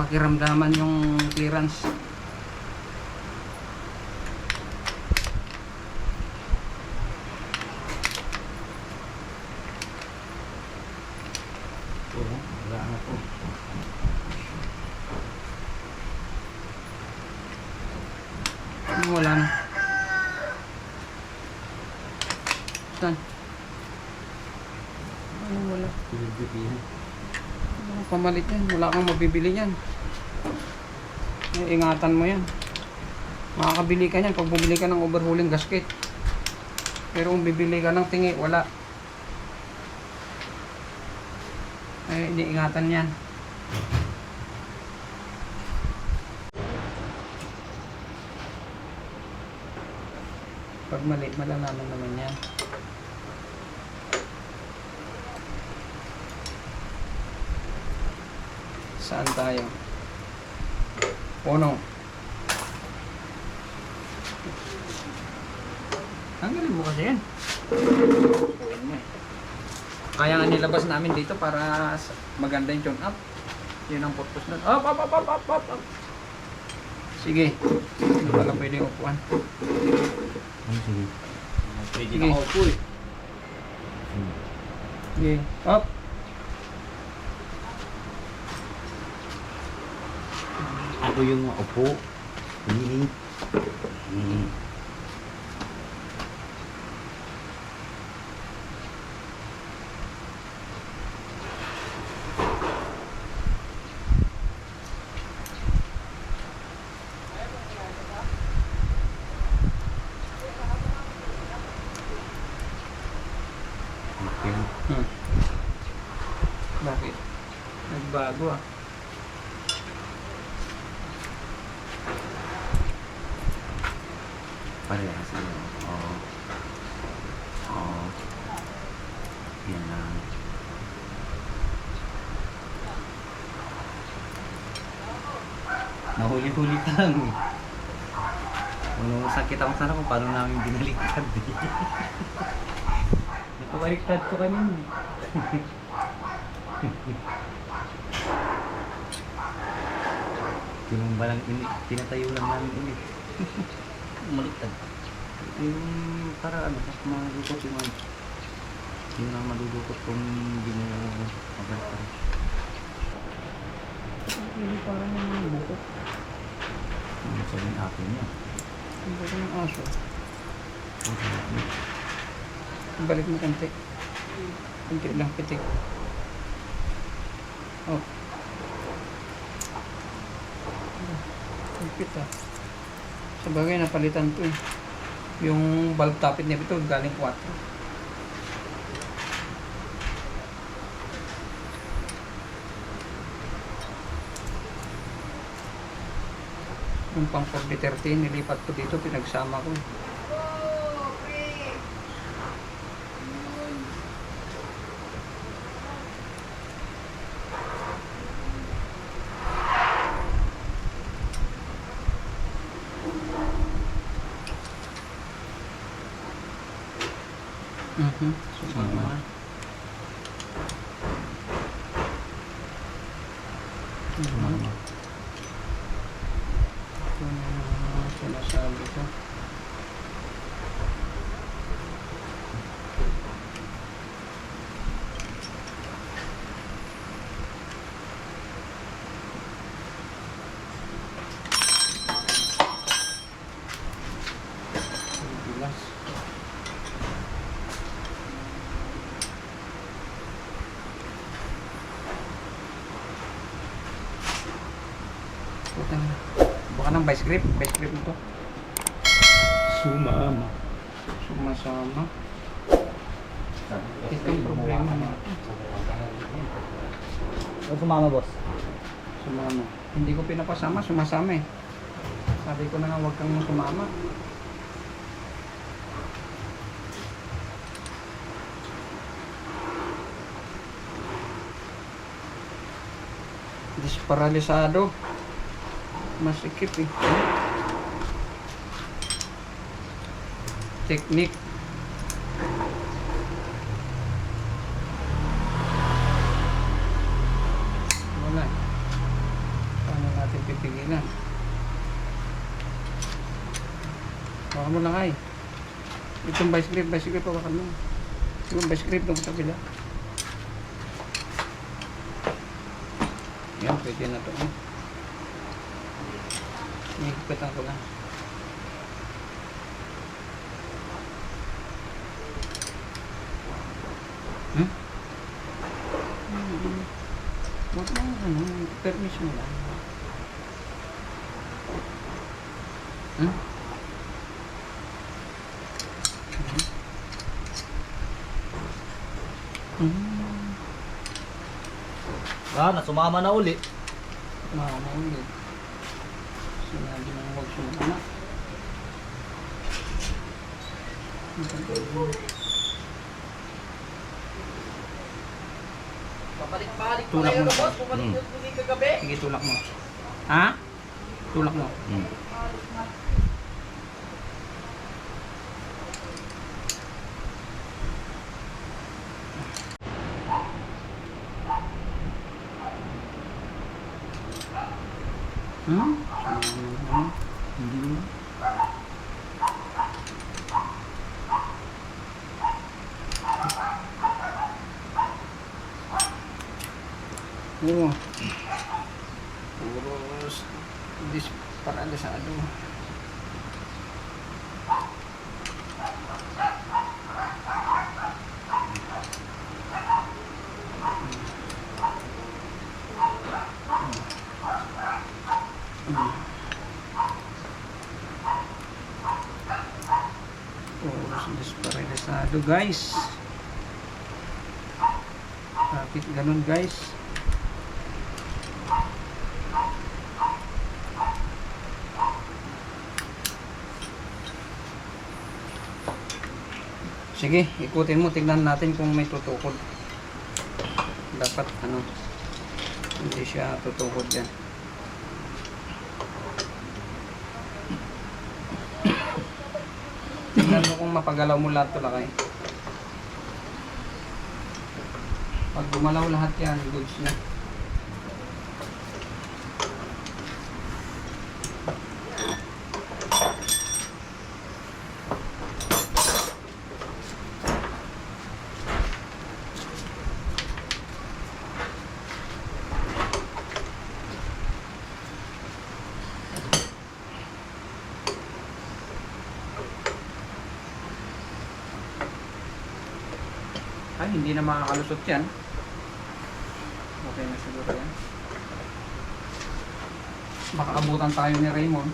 pakiramdaman yung clearance. Oo, wala na po. Wala na. Saan? Ano wala? Pilipinas. Ano pamalit yan? Wala kang mabibili yan. Ingatan mo yan. Makakabili ka yan pag bumili ka ng overhauling gasket. Pero kung bibili ka ng tingi, wala. Ay, iniingatan yan. Pag mali, malalaman naman yan. Saan tayo? Puno. Tanggalin mo kasi yan. Kaya nga nilabas namin dito para maganda yung tune up. Yun ang purpose nun. Up, up, up, up, up, up, up. Sige. Hindi pala pwede upuan. Ano sige? Pwede Sige. na ako eh. Sige. Up. Ako yung upo. Hindi. Okay. Bakit? Nagbago ah. Parehas yun. Oo. Oo. Yan lang. Nahuli-huli ka lang eh. Kung sakit ako sana kung paano namin binaliktad eh. Nakabaliktad ko kanina. Yung balang tinatayo lang namin ulit. Maliktad. Yung para ano, mas madudukot yung ano. Yung lang madudukot kung hindi mo magaliktad. Hindi parang yung bukot. Yung sabihin akin niya. Ang bukot ng aso. Balik mo konti. Konti lang, pitik. Oh. Kompit ah. Sa bagay, napalitan to eh. Yung valve tappet niya ito, galing 4. Yung pang 4013, nilipat ko dito, pinagsama ko. Sumama na. Sumama. Ito na sinasabi ko. Bilas. Putang. Baka ng vice grip nito. Sumama. Sumasama. Ito yung problema natin. O sumama boss. Sumama. Hindi ko pinapasama, sumasama eh. Sabi ko na nga huwag kang sumama. Disparalisado. Masikip eh. Technique. Wala eh. Paano Baka mo lang ay. Itong vice grip hawakan mo. Yung vice grip doon sa kabila. Yan, pwede na to. Higpitan ko lang. Huwag mo permission mo lang. Sumama na uli. Mama ulit. Sinabi nang huwag sumama. Papalik-balik pa Tulak kayo mo na na. boss. Bumalik Hmm. yung tuloy kagabi. Sige, tulak mo. Ha? Tulak mo. Hindi mo. Oo. Puro disparalisado. Puro disparalisado guys. Bakit ganun guys? Sige, ikutin mo, tignan natin kung may tutukod. Dapat ano, hindi siya tutukod yan. Tignan mo kung mapagalaw mo lahat ito lakay. Pag gumalaw lahat yan, goods na. Ay, hindi na makakalusot yan. Okay na siguro yan. Baka abutan tayo ni Raymond.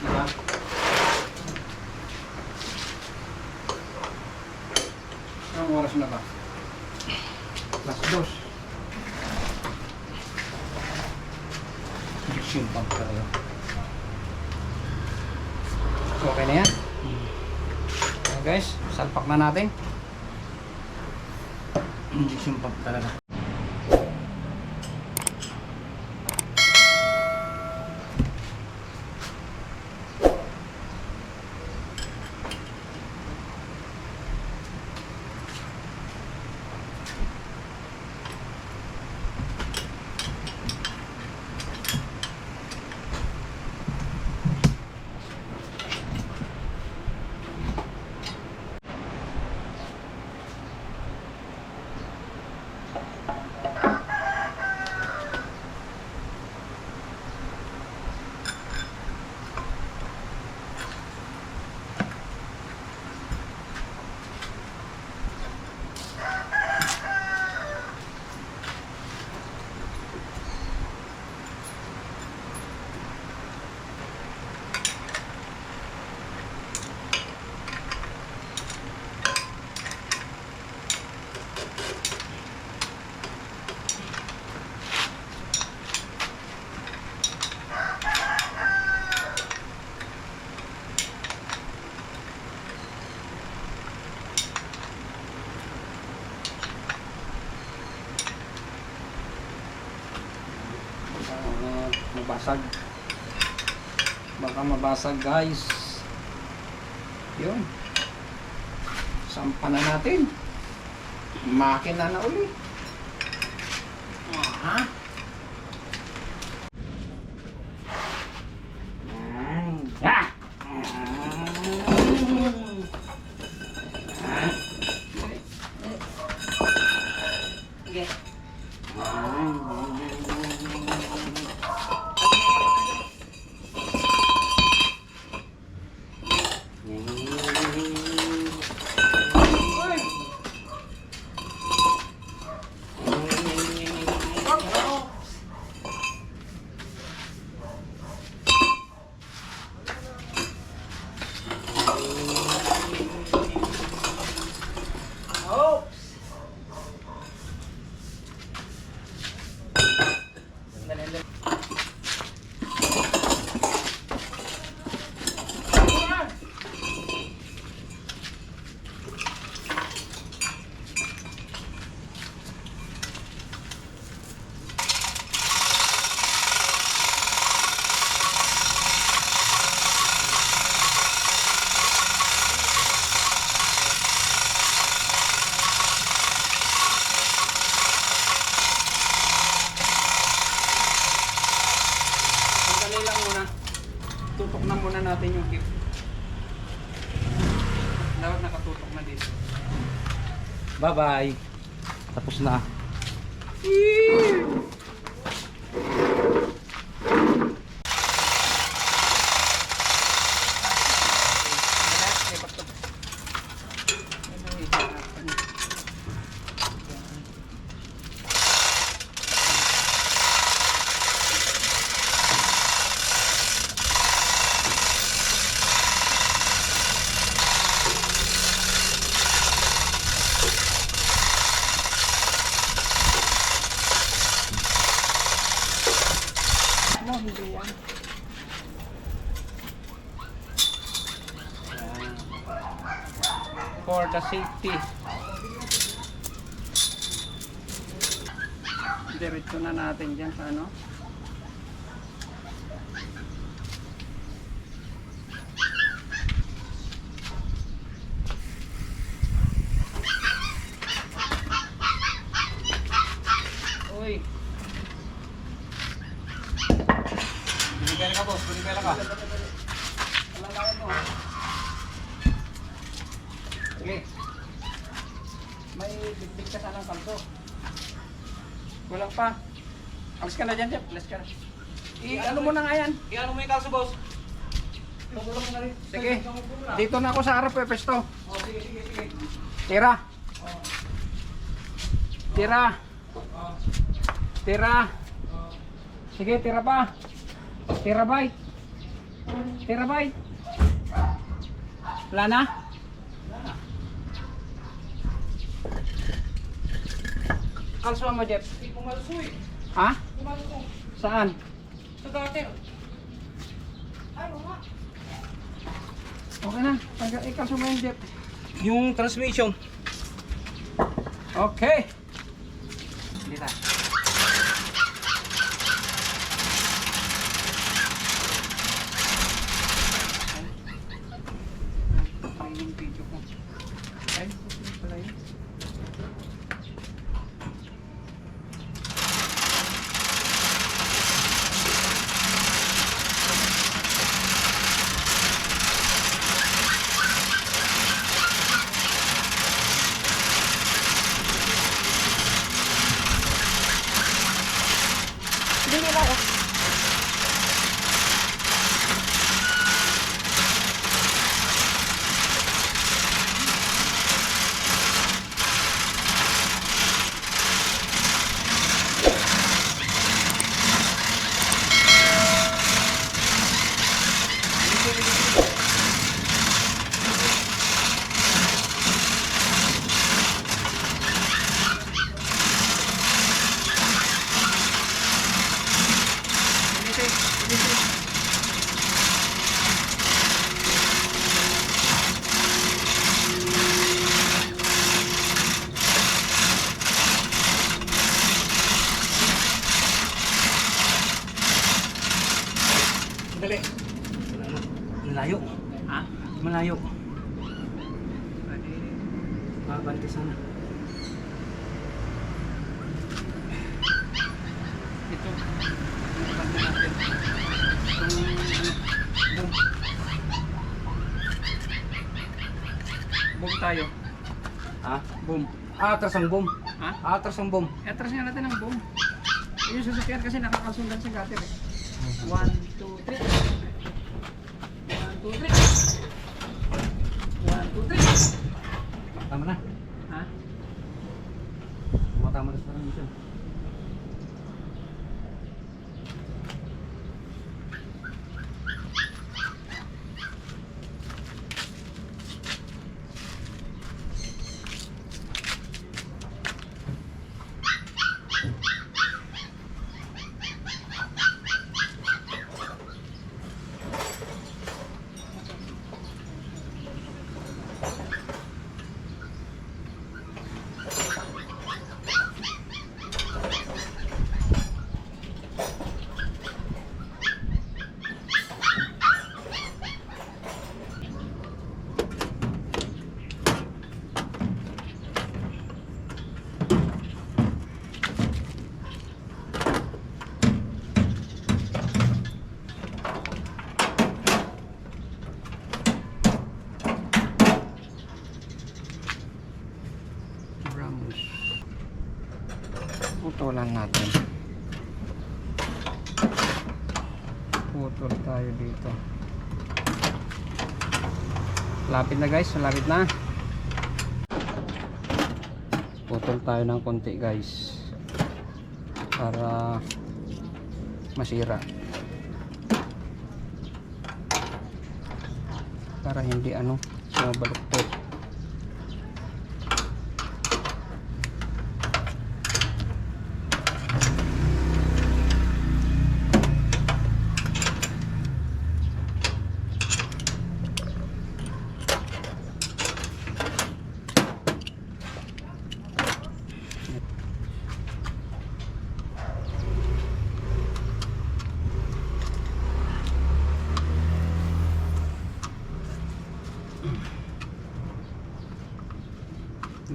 Diba? Anong oras na ba? Plus 2. Simpang tayo. Okay na yan. Guys, salpak na natin. Hindi sumpak talaga. Mabasag, baka mabasag guys. Yun, sampa na natin, makina na uli. Ha? Sandali lang muna. Tutok na muna natin yung gift. Dapat nakatutok na dito. Bye-bye. Tapos na. No, hindi yan. For the safety. Diretso na natin dyan sa ano. Uy. Binigyan ka boss, binigyan ka. Alalayan mo ha. Sige. May bigbig ka sanang kalso. Walang pa. Alis ka na dyan, Jeff. Alis ka na. I-ano mo na nga yan. Iyan mo yung kalso, boss. Sige. Dito na ako sa harap, pesto. Oh, sige, sige, sige. Tira. Tira. Tira. Sige, tira pa. Tira bay. Tira bay. Wala na? Kalso mo, Jeff. Hindi pumalso eh. Ha? Pumalso. Saan? Sa dati. Okay na. Ikalso mo yung Jeff. Yung transmission. Okay. Dito. Ay, yung video ko. Ay, pala yun. Hindi nila ako. Dali. Malayo. Ha? Malayo. Pwede. Babante sana. Ito. Pwede natin. Boom. Boom tayo. Ha? Boom. Atras ang boom. Ha? Atras ang boom. Atras nga natin ang boom. Yung sasakyan kasi nakakasundan sa gutter eh. 1, 2, 3. 1, 2, 3. 1, 2, 3. Tama na. Ha? Tama na sa transmission. putulan natin. Putol tayo dito. Lapit na guys, malapit na. Putol tayo ng konti guys para masira, para hindi sumabaluktot.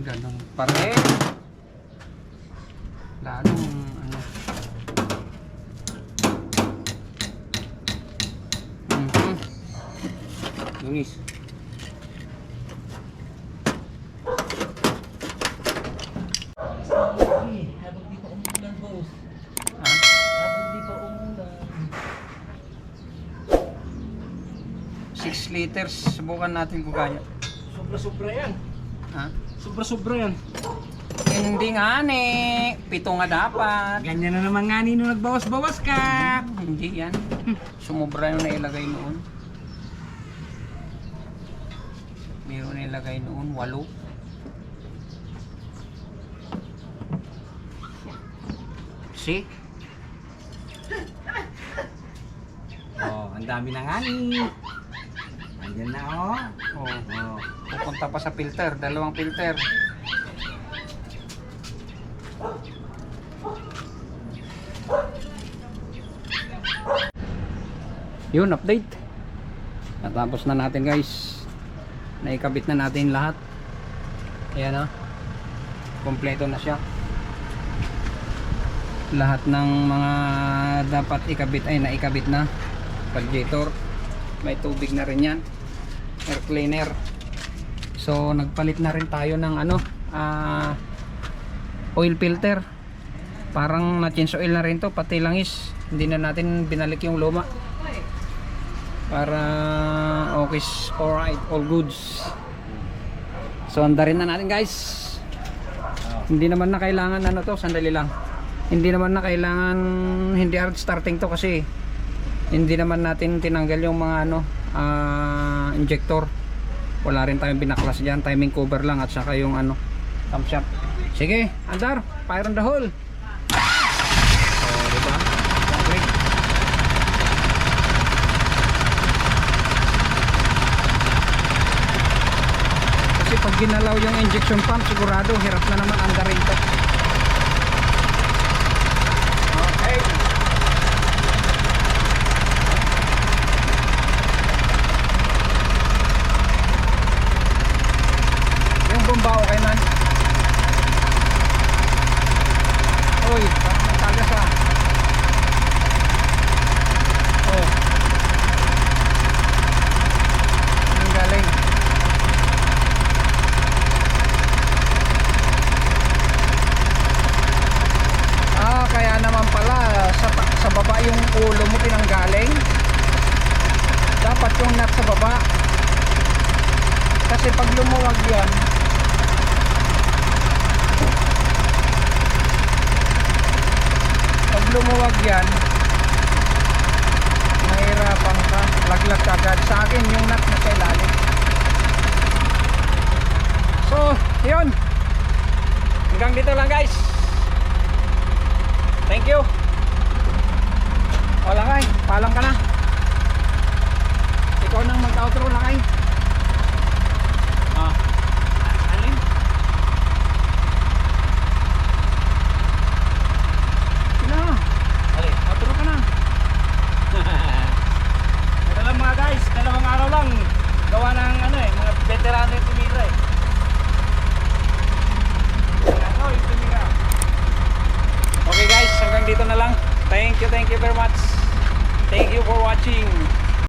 Ganun pa rin. Lalong Lunis. Habang di pa umulan, boss. Ha? Habang di pa umulan. 6 liters. Subukan natin kung kaya. Sobra-sobra yan. Ha? Sobra-sobra yan. Hindi nga ni. 7 nga dapat. Ganyan na naman nga nung nagbawas-bawas ka. Hindi yan. Sumubra yung nailagay noon. Mayroon nailagay noon 8. See? Oh, ang dami na nga ni. Andyan na oh. Oh, Oh. pupunta pa sa filter, 2 filter. Yun, update. Natapos na natin guys. Naikabit na natin lahat. Ayan, kompleto na siya. Lahat ng mga dapat ikabit ay naikabit na. Radiator, may tubig na rin yan, air cleaner. So nagpalit na rin tayo ng oil filter. Parang na-change oil na rin to, pati langis. Hindi na natin binalik yung luma. Para okay, alright, all goods. So andarin na natin guys. Hindi naman na kailangan sandali lang. Hindi naman na kailangan hindi hard starting to kasi hindi naman natin tinanggal yung mga injector. Wala rin tayong binaklas diyan, timing cover lang at saka yung camshaft. Sige, andar, fire on the hole. Diba? Okay. Kasi pag ginalaw yung injection pump, sigurado hirap na naman andarin to. Okay. Yung bomba okay man. Uy, parang matagas Oh. Ang galing. Kaya naman pala sa baba yung ulo mo pinanggaling. Dapat yung nut sa baba. Kasi pag lumuwag yan, mahirapan ka, laglag agad. Sa akin yung nut na sa ilalim. So yun, hanggang dito lang guys. Thank you. O Lakay, paalam ka na. Ikaw nang mag-outro Lakay. Alin? Sila. Alin? Outro ka na. Ito lang mga guys, 2 araw lang. Gawa ng mga veterano yung tumira yung tumira. Okay guys, hanggang dito na lang. Thank you very much. Thank you for watching.